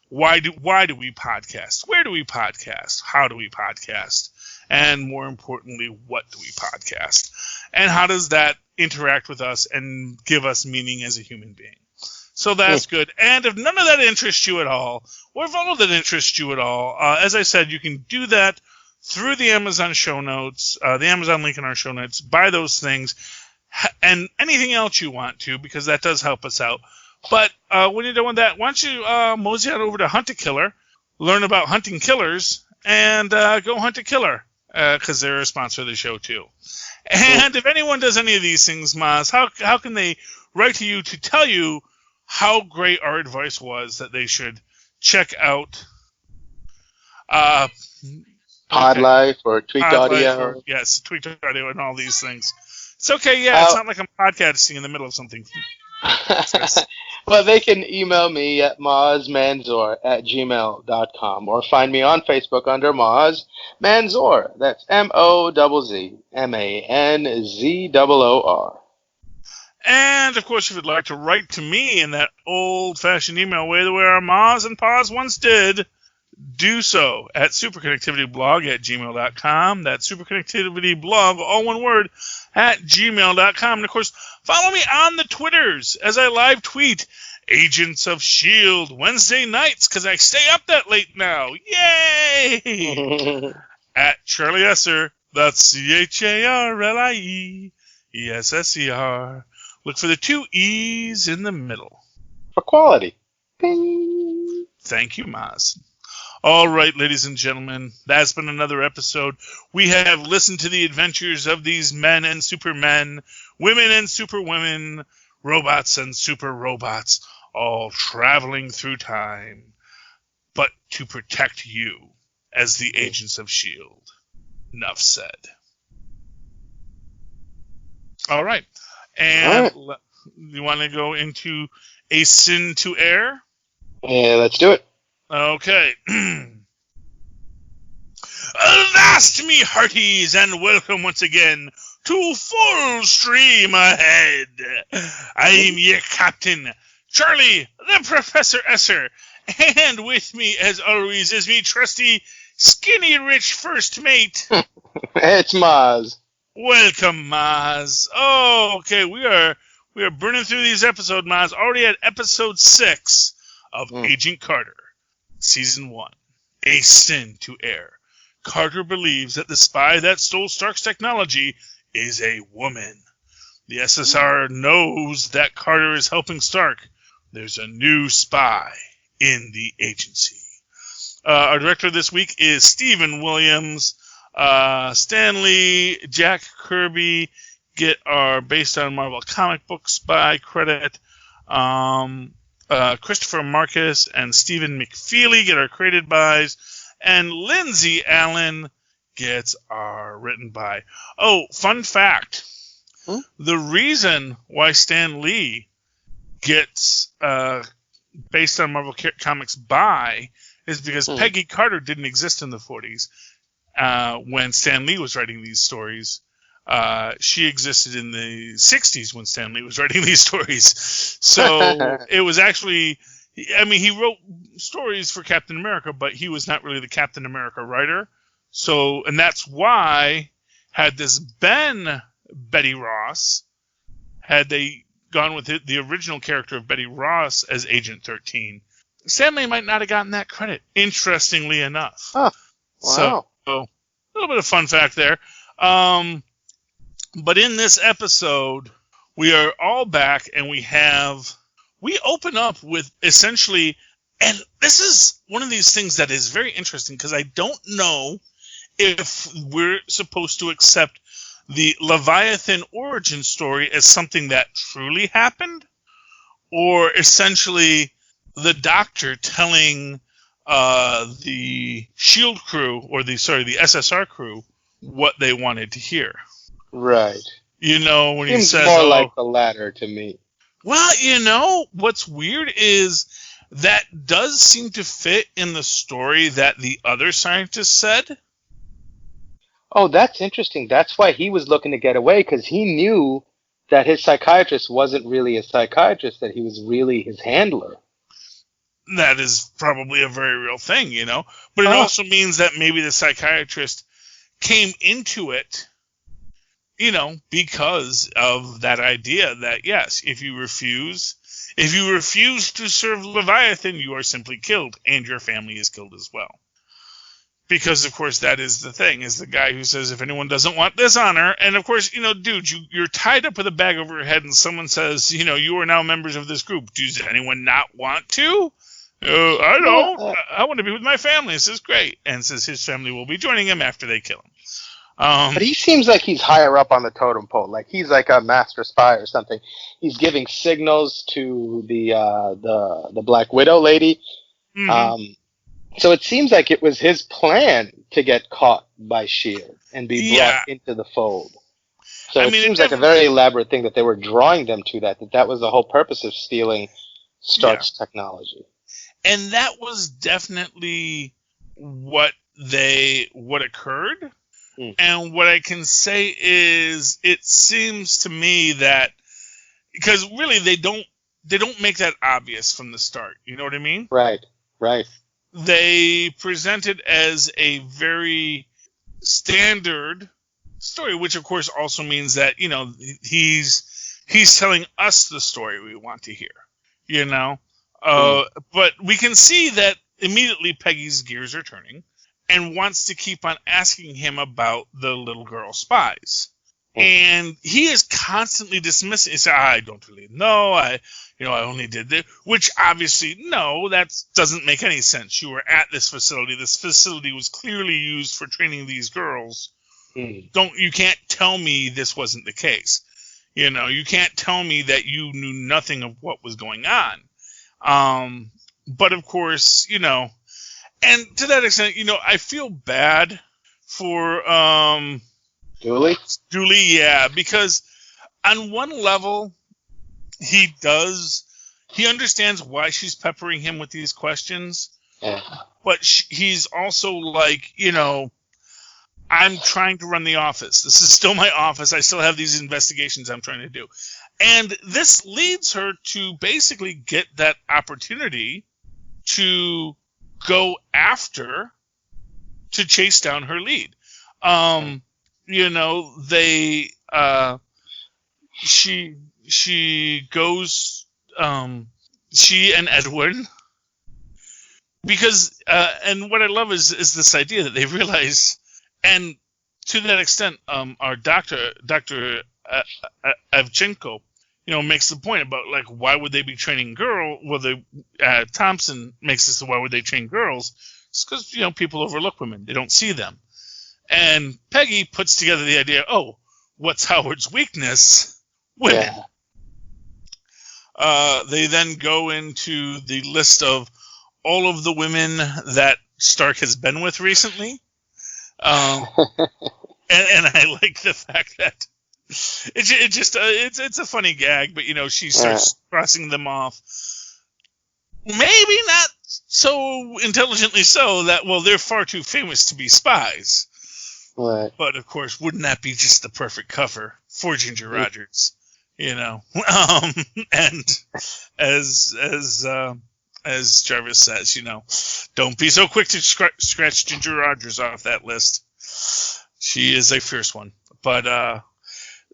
Why do we podcast? Where do we podcast? How do we podcast? And more importantly, what do we podcast? And how does that interact with us and give us meaning as a human being? So that's good. And if none of that interests you at all, or if all of that interests you at all, as I said, you can do that through the Amazon show notes, the Amazon link in our show notes. Buy those things and anything else you want to, because that does help us out. But when you're done with that, why don't you mosey on over to Hunt a Killer, learn about hunting killers, and go hunt a killer, because they're a sponsor of the show too. And if anyone does any of these things, Mozz, how can they write to you to tell you how great our advice was that they should check out Pod Life or Tweaked Pod Audio. Life, yes, Tweaked Audio and all these things. It's okay, yeah. It's not like I'm podcasting in the middle of something. Well, they can email me at mozzmanzor@gmail.com or find me on Facebook under Mozz Manzor. That's MOZZMANZOOR. And, of course, if you'd like to write to me in that old-fashioned email way the way our Mozz and Paz once did, do so at superconnectivityblog@gmail.com. That's superconnectivityblog, all one word, @gmail.com. And, of course, follow me on the Twitters as I live tweet Agents of S.H.I.E.L.D. Wednesday nights, because I stay up that late now. Yay! At Charlie Esser, that's CharlieEsser. Look for the 2 E's in the middle. For quality. Bing. Thank you, Mozz. All right, ladies and gentlemen, that's been another episode. We have listened to the adventures of these men and supermen, women and superwomen, robots and super robots, all traveling through time, but to protect you as the agents of S.H.I.E.L.D. Enough said. All right. And you want to go into A Sin to Air? Yeah, let's do it. Okay. Avast me, hearties, and welcome once again to Full Stream Ahead. I'm your captain, Charlie, the Professor Esser, and with me, as always, is me trusty, skinny rich first mate. It's Mozz. Welcome, Mozz. Oh, okay, we are burning through these episodes, Mozz. Already at episode 6 of Agent Carter, season 1. A Sin to Air. Carter believes that the spy that stole Stark's technology is a woman. The SSR knows that Carter is helping Stark. There's a new spy in the agency. Our director this week is Stephen Williams. Stan Lee, Jack Kirby get our based on Marvel comic books by credit. Christopher Marcus and Stephen McFeely get our created bys. And Lindsay Allen gets our written by. Oh, fun fact. The reason why Stan Lee gets based on Marvel Comics by is because Peggy Carter didn't exist in the 40s. When Stan Lee was writing these stories. She existed in the 60s when Stan Lee was writing these stories. So it was actually, I mean, he wrote stories for Captain America, but he was not really the Captain America writer. So, and that's why, had this been Betty Ross, had they gone with the original character of Betty Ross as Agent 13, Stan Lee might not have gotten that credit, interestingly enough. Oh, wow. So, a little bit of fun fact there. But in this episode, we are all back, and we open up with essentially, and this is one of these things that is very interesting, because I don't know if we're supposed to accept the Leviathan origin story as something that truly happened, or essentially the Doctor telling the S.H.I.E.L.D. crew, or the SSR crew, what they wanted to hear. Right. You know, when he says... more like the latter to me. Well, you know, what's weird is that does seem to fit in the story that the other scientists said. Oh, that's interesting. That's why he was looking to get away, because he knew that his psychiatrist wasn't really a psychiatrist, that he was really his handler. That is probably a very real thing, you know. But it also means that maybe the psychiatrist came into it, you know, because of that idea that, yes, if you refuse to serve Leviathan, you are simply killed, and your family is killed as well. Because, of course, that is the thing, is the guy who says, if anyone doesn't want this honor, and, of course, you know, dude, you're tied up with a bag over your head, and someone says, you know, you are now members of this group. Does anyone not want to? I don't. I want to be with my family. This is great. And says his family will be joining him after they kill him. But he seems like he's higher up on the totem pole. Like he's like a master spy or something. He's giving signals to the Black Widow lady. Mm-hmm. So it seems like it was his plan to get caught by S.H.I.E.L.D. and be brought into the fold. So it seems like a very elaborate thing that they were drawing them to that was the whole purpose of stealing Stark's technology. And that was definitely what occurred. And what I can say is, it seems to me that, because really they don't make that obvious from the start. You know what I mean? Right. They present it as a very standard story, which of course also means that, you know, he's telling us the story we want to hear, you know. But we can see that immediately Peggy's gears are turning and wants to keep on asking him about the little girl spies. And he is constantly dismissing. He said, "I don't really know. I only did this." Which obviously, no, that doesn't make any sense. You were at this facility. This facility was clearly used for training these girls. You can't tell me this wasn't the case. You know, you can't tell me that you knew nothing of what was going on. But of course, you know, and to that extent, you know, I feel bad for Dooley, yeah, because on one level, he understands why she's peppering him with these questions, but he's also like, you know, I'm trying to run the office. This is still my office. I still have these investigations I'm trying to do. And this leads her to basically get that opportunity to go after, to chase down her lead. You know, she goes, she and Edwin, because, and what I love is this idea that they realize, and to that extent, our Dr. Evchenko, you know, makes the point about, like, why would they be training Thompson makes this, why would they train girls? It's because, you know, people overlook women. They don't see them. And Peggy puts together the idea, oh, what's Howard's weakness? Women. Yeah. They then go into the list of all of the women that Stark has been with recently. And I like the fact that it's a funny gag, but, you know, she starts crossing them off. Maybe not so intelligently so that, well, they're far too famous to be spies. Right. But of course, wouldn't that be just the perfect cover for Ginger Rogers? You know, and as Jarvis says, you know, don't be so quick to scratch Ginger Rogers off that list. She is a fierce one. But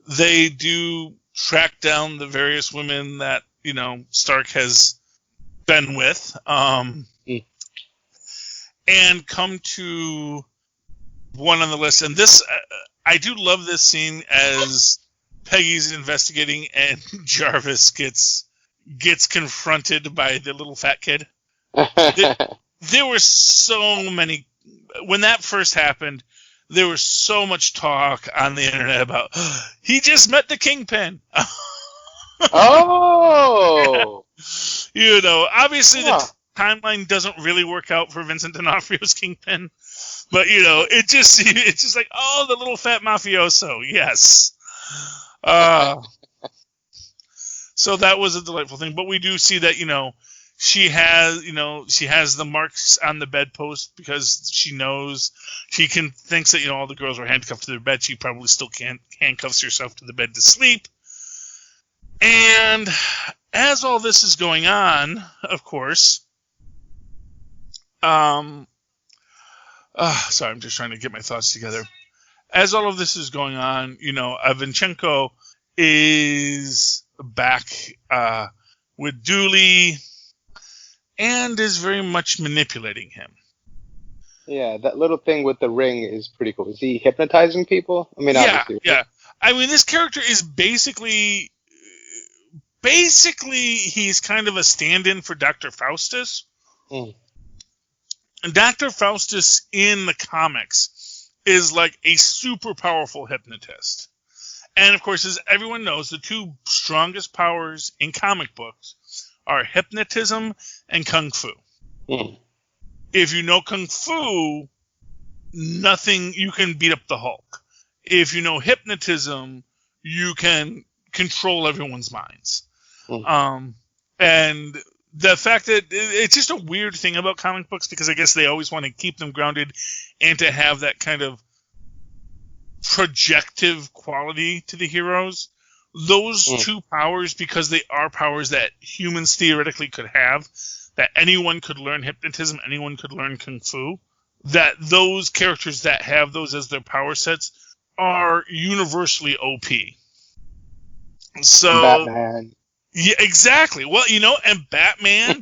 they do track down the various women that, you know, Stark has been with, and come to one on the list. And this, I do love this scene as Peggy's investigating and Jarvis gets confronted by the little fat kid. There were so many, when that first happened, there was so much talk on the internet about, he just met the Kingpin. Oh! You know, obviously the timeline doesn't really work out for Vincent D'Onofrio's Kingpin, but, you know, it's just like, oh, the little fat mafioso, yes. So that was a delightful thing, but we do see that, you know, she has the marks on the bedpost because she knows thinks that, you know, all the girls were handcuffed to their bed. She probably still handcuffs herself to the bed to sleep. And as all this is going on, of course, sorry, I'm just trying to get my thoughts together. As all of this is going on, you know, Evchenko is back with Dooley and is very much manipulating him. Yeah, that little thing with the ring is pretty cool. Is he hypnotizing people? I mean, obviously. Yeah. I mean, this character is basically he's kind of a stand-in for Dr. Faustus. And Dr. Faustus in the comics is like a super powerful hypnotist. And of course, as everyone knows, the two strongest powers in comic books are hypnotism and kung fu. If you know Kung Fu, you can beat up the Hulk. If you know hypnotism, you can control everyone's minds. And the fact that it's just a weird thing about comic books, because I guess they always want to keep them grounded and to have that kind of projective quality to the heroes. Those two powers, because they are powers that humans theoretically could have, that anyone could learn hypnotism, anyone could learn Kung Fu, that those characters that have those as their power sets are universally OP. So Batman. Yeah, exactly. Well, and Batman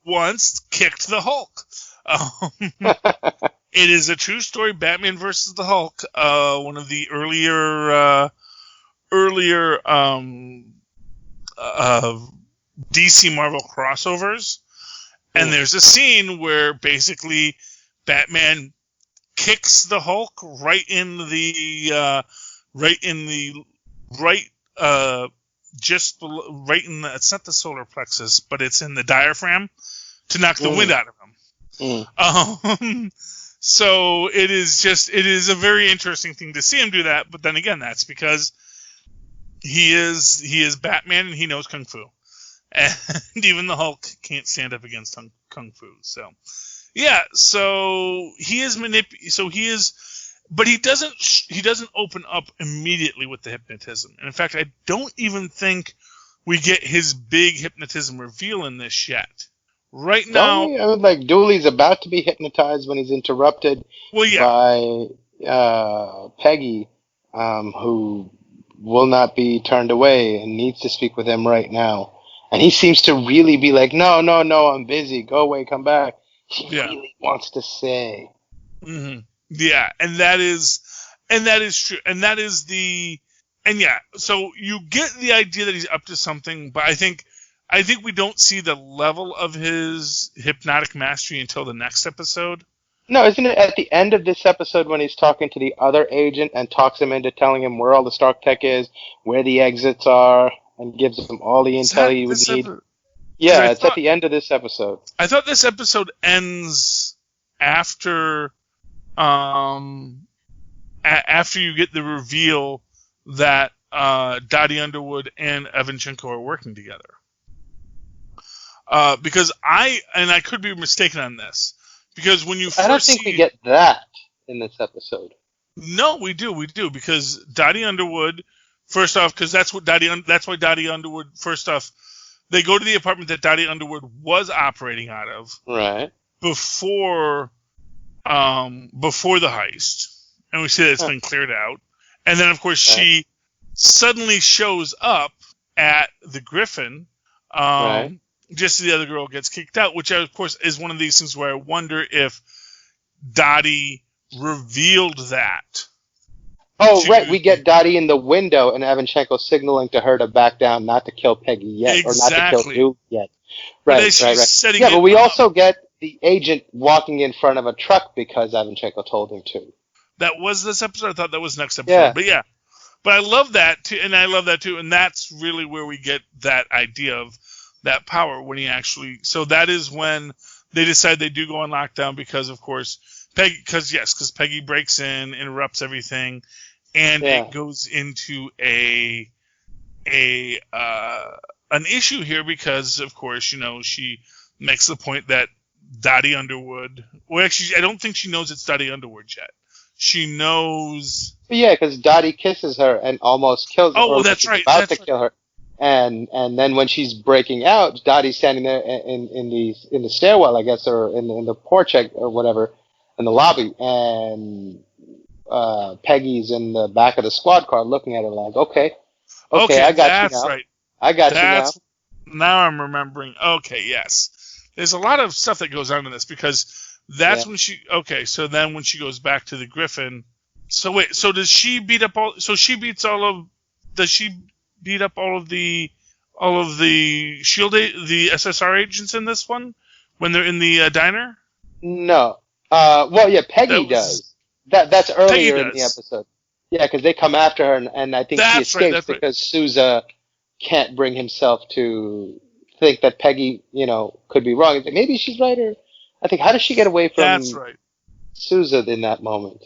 once kicked the Hulk. It is a true story. Batman versus the Hulk. One of the earlier DC Marvel crossovers, and there's a scene where basically Batman kicks the Hulk right in the just below, right in the, it's not the solar plexus, but it's in the diaphragm to knock the wind out of him. So it is a very interesting thing to see him do that. But then again, that's because he is Batman and he knows Kung Fu, and even the Hulk can't stand up against Kung Fu. So yeah, so he is but he doesn't open up immediately with the hypnotism. And in fact, I don't even think we get his big hypnotism reveal in this yet. Right now, Dooley's about to be hypnotized when he's interrupted by Peggy, who will not be turned away and needs to speak with him right now. And he seems to really be like, no, I'm busy. Go away, come back. He really wants to say. Mm-hmm. Yeah, and that is true, and that is so you get the idea that he's up to something, but I think we don't see the level of his hypnotic mastery until the next episode. No, isn't it at the end of this episode when he's talking to the other agent and talks him into telling him where all the Stark tech is, where the exits are, and gives him all the intel he would need? Yeah, it's at the end of this episode. I thought this episode ends after you get the reveal that Dottie Underwood and Evanchenko are working together. Because I could be mistaken on this, because when you first I don't think we get that in this episode. No, we do, because Dottie Underwood, first off, because that's why Dottie Underwood, first off, they go to the apartment that Dottie Underwood was operating out of, right, before the heist, and we see that it's been cleared out, and then of course she suddenly shows up at the Griffin, just as the other girl gets kicked out, which of course is one of these things where I wonder if Dottie revealed that. Oh, right, we get Dottie in the window and Evanchenko signaling to her to back down, not to kill Peggy yet, or not to kill Duke yet. Right. Yeah, but we also get the agent walking in front of a truck because Evanchenko told him to. That was this episode? I thought that was next episode. Yeah. But I love that, too, and that's really where we get that idea of that power when he actually... So that is when they decide they do go on lockdown because, of course, because Peggy breaks in, interrupts everything, and it goes into an issue here because, of course, she makes the point that Dottie Underwood... Well, actually, I don't think she knows it's Dottie Underwood yet. She knows... Yeah, because Dottie kisses her and almost kills her. Oh, that's right. About to kill her. And then when she's breaking out, Dottie's standing there in the stairwell, I guess, or in the porch or whatever, in the lobby, and Peggy's in the back of the squad car looking at her like, okay, I got you now. Right. I got you now. Now I'm remembering. Okay, yes. There's a lot of stuff that goes on in this because that's when she... Okay, so then when she goes back to the Griffin... So wait, so does she beat up all... So she beats all of... Does she beat up all of the SHIELD... the SSR agents in this one? When they're in the diner? No. Peggy does. That's earlier in the episode. Yeah, because they come after her, and I think she escapes because Sousa can't bring himself to think that Peggy, could be wrong. Maybe she's right, or I think, how does she get away from That's right. Sousa in that moment?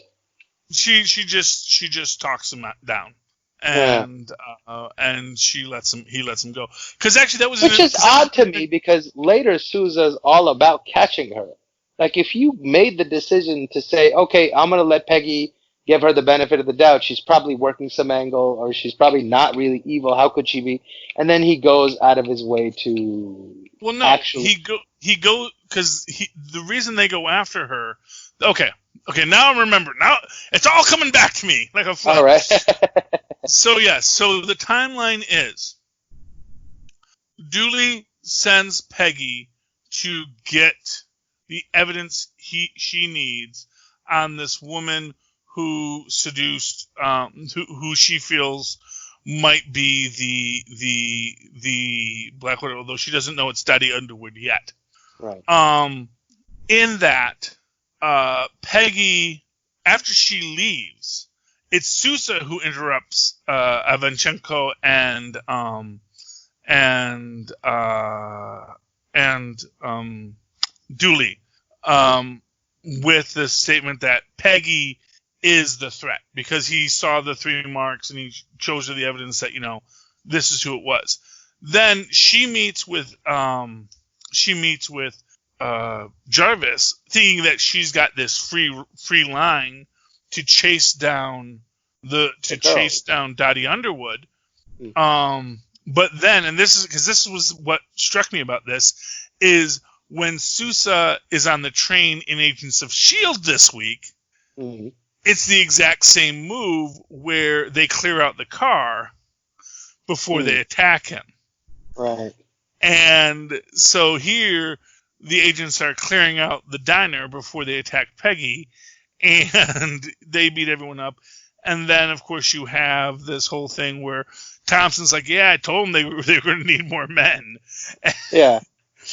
She just talks him down, and he lets him go. Because actually that was which is odd to me, because later Sousa's all about catching her. Like, if you made the decision to say, okay, I'm gonna let Peggy, give her the benefit of the doubt, she's probably working some angle, or she's probably not really evil. How could she be? And then he goes out of his way to. Well, no, actually. he go because the reason they go after her. Okay, now I remember. Now it's all coming back to me like a flood. All right. So the timeline is Dooley sends Peggy to get the evidence she needs on this woman who seduced, who she feels might be the Black Widow, although she doesn't know it's Daddy Underwood yet. Right. In that, Peggy, after she leaves, it's Sousa who interrupts Ivanchenko and Dooley with the statement that Peggy is the threat, because he saw the 3 marks and he shows her the evidence that, this is who it was. Then she meets with Jarvis, thinking that she's got this free line to chase down Dottie Underwood. But then, and this was what struck me about this, is when Sousa is on the train in Agents of S.H.I.E.L.D. this week, it's the exact same move where they clear out the car before they attack him. Right. And so here, the agents are clearing out the diner before they attack Peggy, and they beat everyone up. And then, of course, you have this whole thing where Thompson's like, yeah, I told them they were going to need more men. Yeah.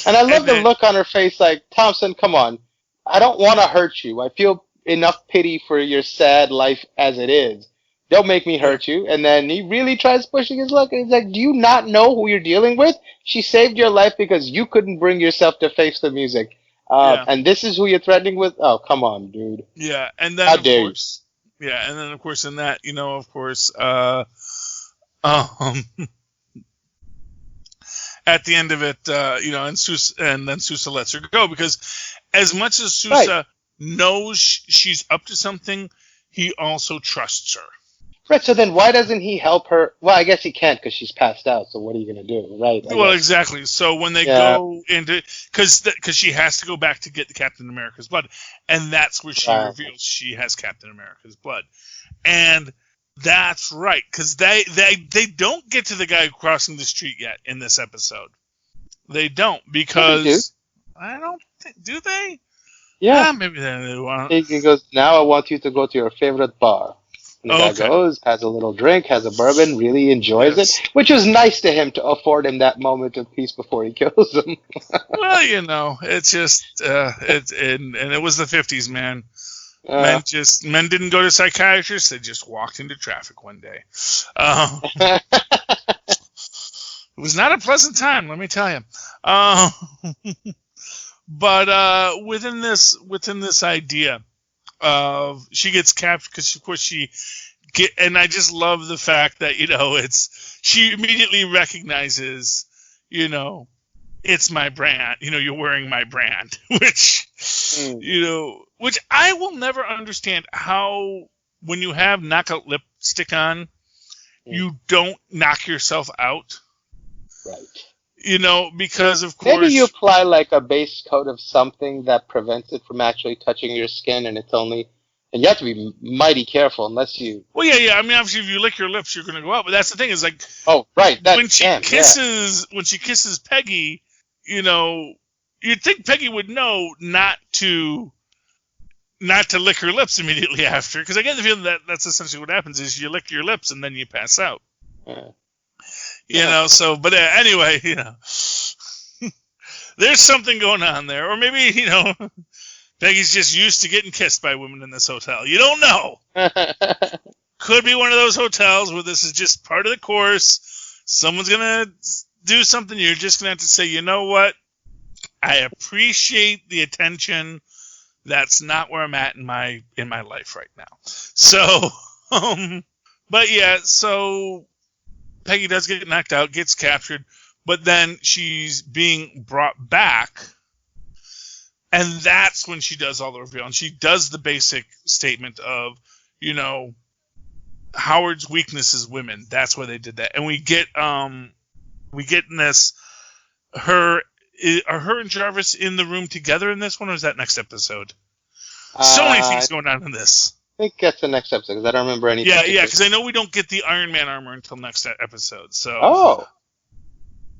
And I love the look on her face, like, Thompson, come on. I don't want to hurt you. I feel enough pity for your sad life as it is. Don't make me hurt you. And then he really tries pushing his luck. And he's like, do you not know who you're dealing with? She saved your life because you couldn't bring yourself to face the music. And this is who you're threatening with? Oh, come on, dude. Yeah. And then, how dare you? Yeah. And then, of course, in that, at the end of it, and then Sousa lets her go, because as much as Sousa knows she's up to something, he also trusts her. Right, so then why doesn't he help her? Well, I guess he can't because she's passed out, so what are you going to do, right? Well, exactly. So when they go into... Because she has to go back to get the Captain America's blood, and that's where she reveals she has Captain America's blood. And that's right, because they don't get to the guy crossing the street yet in this episode. They don't, because... I don't think... Do they? Yeah. Maybe they won't. He goes, now I want you to go to your favorite bar. And the guy goes, has a little drink, has a bourbon, really enjoys it, which was nice to him to afford him that moment of peace before he kills him. Well, it's just, and it was the 50s, man. Men didn't go to psychiatrists, they just walked into traffic one day. It was not a pleasant time, let me tell you. But within this idea of she gets captured, because of course and I just love the fact that she immediately recognizes it's my brand, you're wearing my brand, which which I will never understand how, when you have knockout lipstick on, you don't knock yourself out. Right. Because of course... Maybe you apply like a base coat of something that prevents it from actually touching your skin, and it's only... And you have to be mighty careful unless you... Well, yeah. I mean, obviously, if you lick your lips, you're going to go out. But that's the thing, is like... Oh, right. When she kisses Peggy, you'd think Peggy would know not to lick her lips immediately after. Because I get the feeling that that's essentially what happens, is you lick your lips and then you pass out. Yeah. But anyway, there's something going on there. Or maybe, Peggy's just used to getting kissed by women in this hotel. You don't know. Could be one of those hotels where this is just part of the course. Someone's going to do something. You're just going to have to say, you know what? I appreciate the attention. That's not where I'm at in my life right now. So, but yeah, so Peggy does get knocked out, gets captured, but then she's being brought back, and that's when she does all the reveal. And she does the basic statement of, Howard's weakness is women. That's why they did that. And we get in this, are her and Jarvis in the room together in this one, or is that next episode? So many things going on in this. I think that's the next episode, because I don't remember anything. Yeah, because I know we don't get the Iron Man armor until next episode. So. Oh.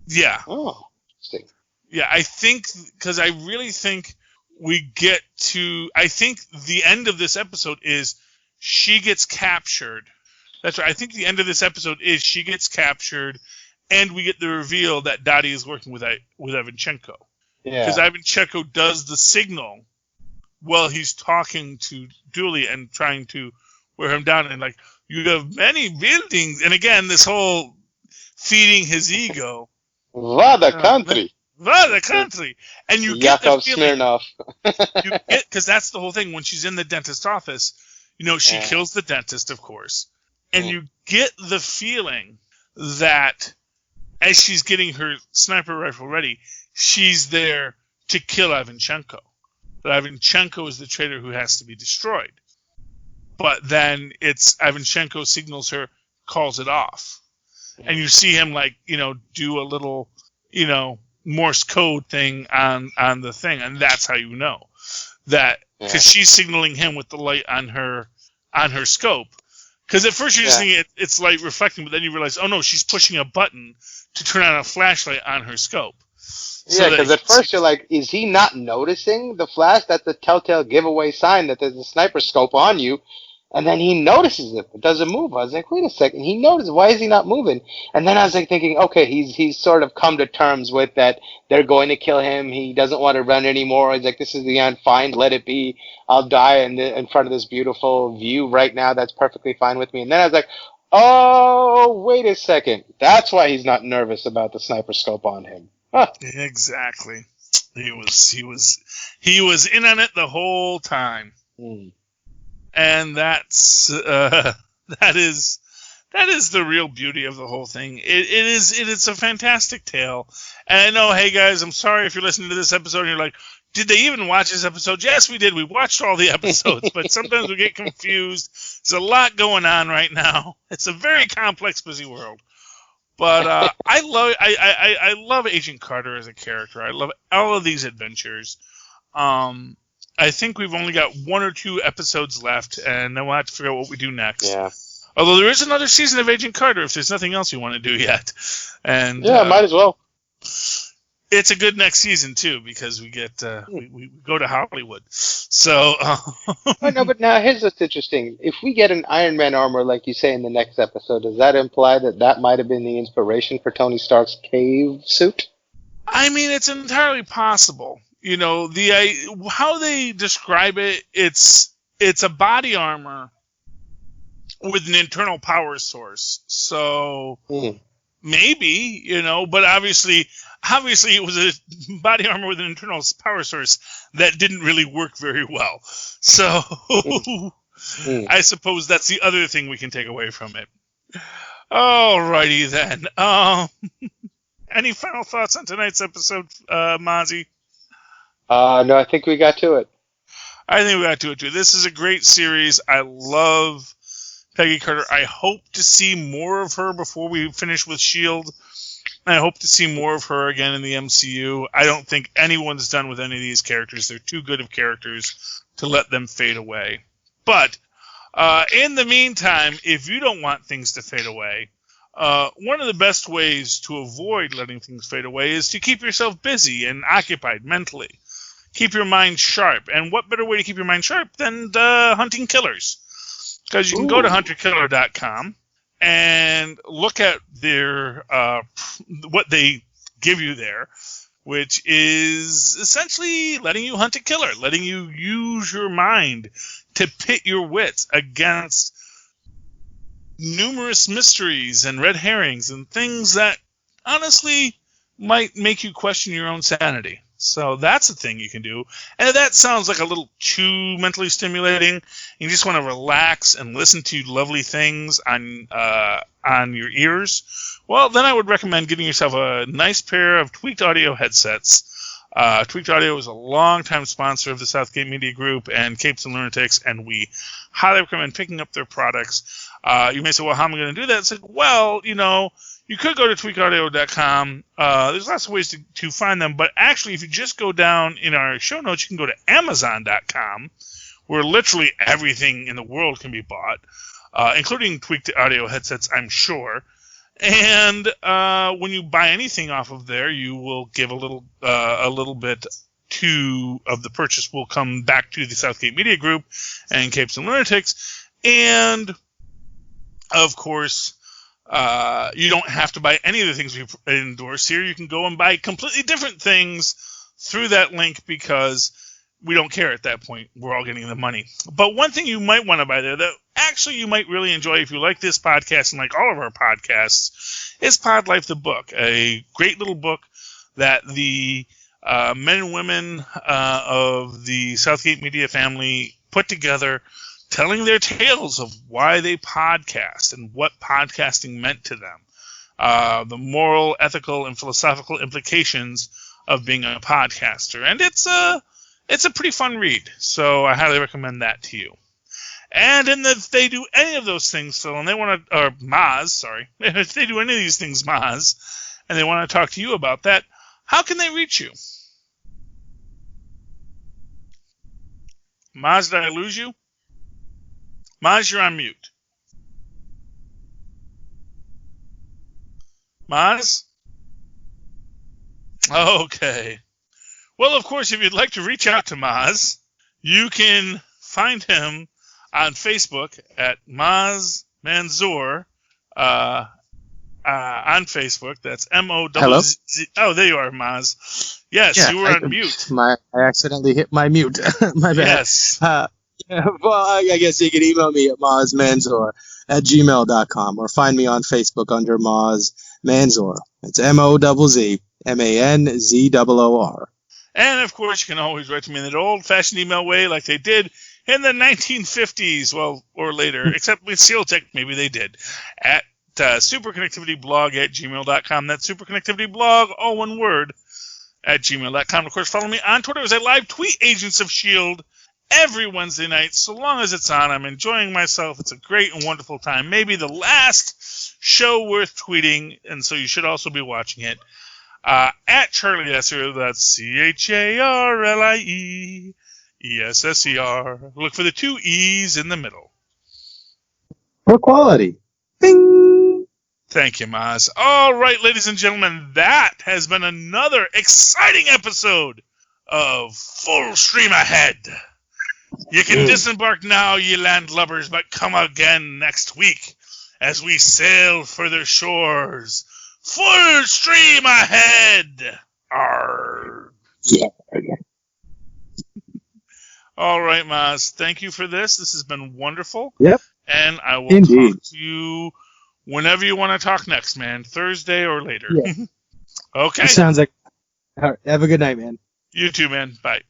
Yeah. Oh, interesting. Yeah, I think, because I really think we get to, I think the end of this episode is she gets captured. That's right. I think the end of this episode is she gets captured, and we get the reveal that Dottie is working with Ivanchenko. Yeah. Because Ivanchenko does the signal while he's talking to Dooley and trying to wear him down, and like, you have many buildings, and again, this whole feeding his ego. The country. The country. And you get Yakov Smirnoff. Because that's the whole thing. When she's in the dentist's office, she kills the dentist, of course. And you get the feeling that as she's getting her sniper rifle ready, she's there to kill Ivanchenko. That Ivanchenko is the traitor who has to be destroyed. But then it's Ivanchenko signals her, calls it off. And you see him, do a little, Morse code thing on the thing. And that's how you know that, because she's signaling him with the light on her scope. Because at first you're just thinking it's light reflecting, but then you realize, oh no, she's pushing a button to turn on a flashlight on her scope. Yeah, because at first you're like, is he not noticing the flash? That's a telltale giveaway sign that there's a sniper scope on you. And then he notices it, but doesn't move. I was like, wait a second, he noticed. Why is he not moving? And then I was thinking, okay, he's sort of come to terms with that. They're going to kill him. He doesn't want to run anymore. He's like, this is the end. Fine, let it be. I'll die in front of this beautiful view right now. That's perfectly fine with me. And then I was like, oh, wait a second. That's why he's not nervous about the sniper scope on him. Huh. Exactly. He was in on it the whole time. And that's that is the real beauty of the whole thing. It's a fantastic tale. And I know, hey guys, I'm sorry if you're listening to this episode and you're like, did they even watch this episode? Yes, we did. We watched all the episodes, but sometimes we get confused. There's a lot going on right now. It's a very complex, busy world. But I love Agent Carter as a character. I love all of these adventures. I think we've only got 1 or 2 episodes left, and then we'll have to figure out what we do next. Yeah. Although there is another season of Agent Carter if there's nothing else you want to do yet. And might as well. It's a good next season too, because we get we go to Hollywood. So. No, but now here's what's interesting. If we get an Iron Man armor, like you say in the next episode, does that imply that might have been the inspiration for Tony Stark's cave suit? I mean, it's entirely possible. How they describe it, it's a body armor with an internal power source. So maybe, but obviously it was a body armor with an internal power source that didn't really work very well. So I suppose that's the other thing we can take away from it. Alrighty then. Any final thoughts on tonight's episode, Mozzie? No, I think we got to it. I think we got to it too. This is a great series. I love Peggy Carter. I hope to see more of her before we finish with S.H.I.E.L.D. I hope to see more of her again in the MCU. I don't think anyone's done with any of these characters. They're too good of characters to let them fade away. But in the meantime, if you don't want things to fade away, one of the best ways to avoid letting things fade away is to keep yourself busy and occupied mentally. Keep your mind sharp. And what better way to keep your mind sharp than hunting killers? Because you can go to hunterkiller.com and look at their what they give you there, which is essentially letting you hunt a killer, letting you use your mind to pit your wits against numerous mysteries and red herrings and things that honestly might make you question your own sanity. So that's a thing you can do. And if that sounds like a little too mentally stimulating, you just want to relax and listen to lovely things on your ears, well, then I would recommend getting yourself a nice pair of Tweaked Audio headsets. Tweaked Audio is a long-time sponsor of the Southgate Media Group and Capes and Lunatics, and we highly recommend picking up their products. You may say, well, how am I going to do that? It's like, well, you could go to tweakedaudio.com. There's lots of ways to find them, but actually, if you just go down in our show notes, you can go to amazon.com, where literally everything in the world can be bought, including Tweaked Audio headsets, I'm sure. And when you buy anything off of there, you will give a little bit of the purchase will come back to the Southgate Media Group and Capes and Lunatics. And of course, you don't have to buy any of the things we endorse here. You can go and buy completely different things through that link because we don't care at that point. We're all getting the money. But one thing you might want to buy there that actually you might really enjoy if you like this podcast and like all of our podcasts is Pod Life the Book, a great little book that the men and women of the Southgate Media family put together, telling their tales of why they podcast and what podcasting meant to them, the moral, ethical, and philosophical implications of being a podcaster. And it's a pretty fun read, so I highly recommend that to you. And if they do any of those things, Phil, and they want to, or Mozz, sorry, if they do any of these things, Mozz, and they want to talk to you about that, how can they reach you? Mozz, did I lose you? Mozz, you're on mute. Mozz? Okay. Well, of course, if you'd like to reach out to Mozz, you can find him on Facebook at Mozz Manzoor. On Facebook, that's M-O-Z-Z. Hello? Oh, there you are, Mozz. Yes, Yeah, you were on mute. I accidentally hit my mute. My bad. Yes. Well, I guess you can email me at mozzmanzoor@gmail.com or find me on Facebook under Mozz Manzoor. It's MOZZMANZOOR. And, of course, you can always write to me in that old-fashioned email way like they did in the 1950s, well, or later, except with SealTech, maybe they did, at superconnectivityblog@gmail.com. That's superconnectivityblog, all one word, at gmail.com. Of course, follow me on Twitter as I live tweet Agents of S.H.I.E.L.D. every Wednesday night. So long as it's on, I'm enjoying myself. It's a great and wonderful time. Maybe the last show worth tweeting, and so you should also be watching it. At Charlie Esser, that's CharlieEsser. Look for the two E's in the middle. For quality. Bing! Thank you, Mozz. All right, ladies and gentlemen, that has been another exciting episode of Full Stream Ahead. You can disembark now, ye landlubbers, but come again next week as we sail further shores. Full stream ahead! Arrgh. Yeah. All right, Mozz. Thank you for this. This has been wonderful. Yep. And I will Indeed. talk to you whenever you want to talk next, man. Thursday or later. Yeah. Okay. It sounds like... All right, have a good night, man. You too, man. Bye.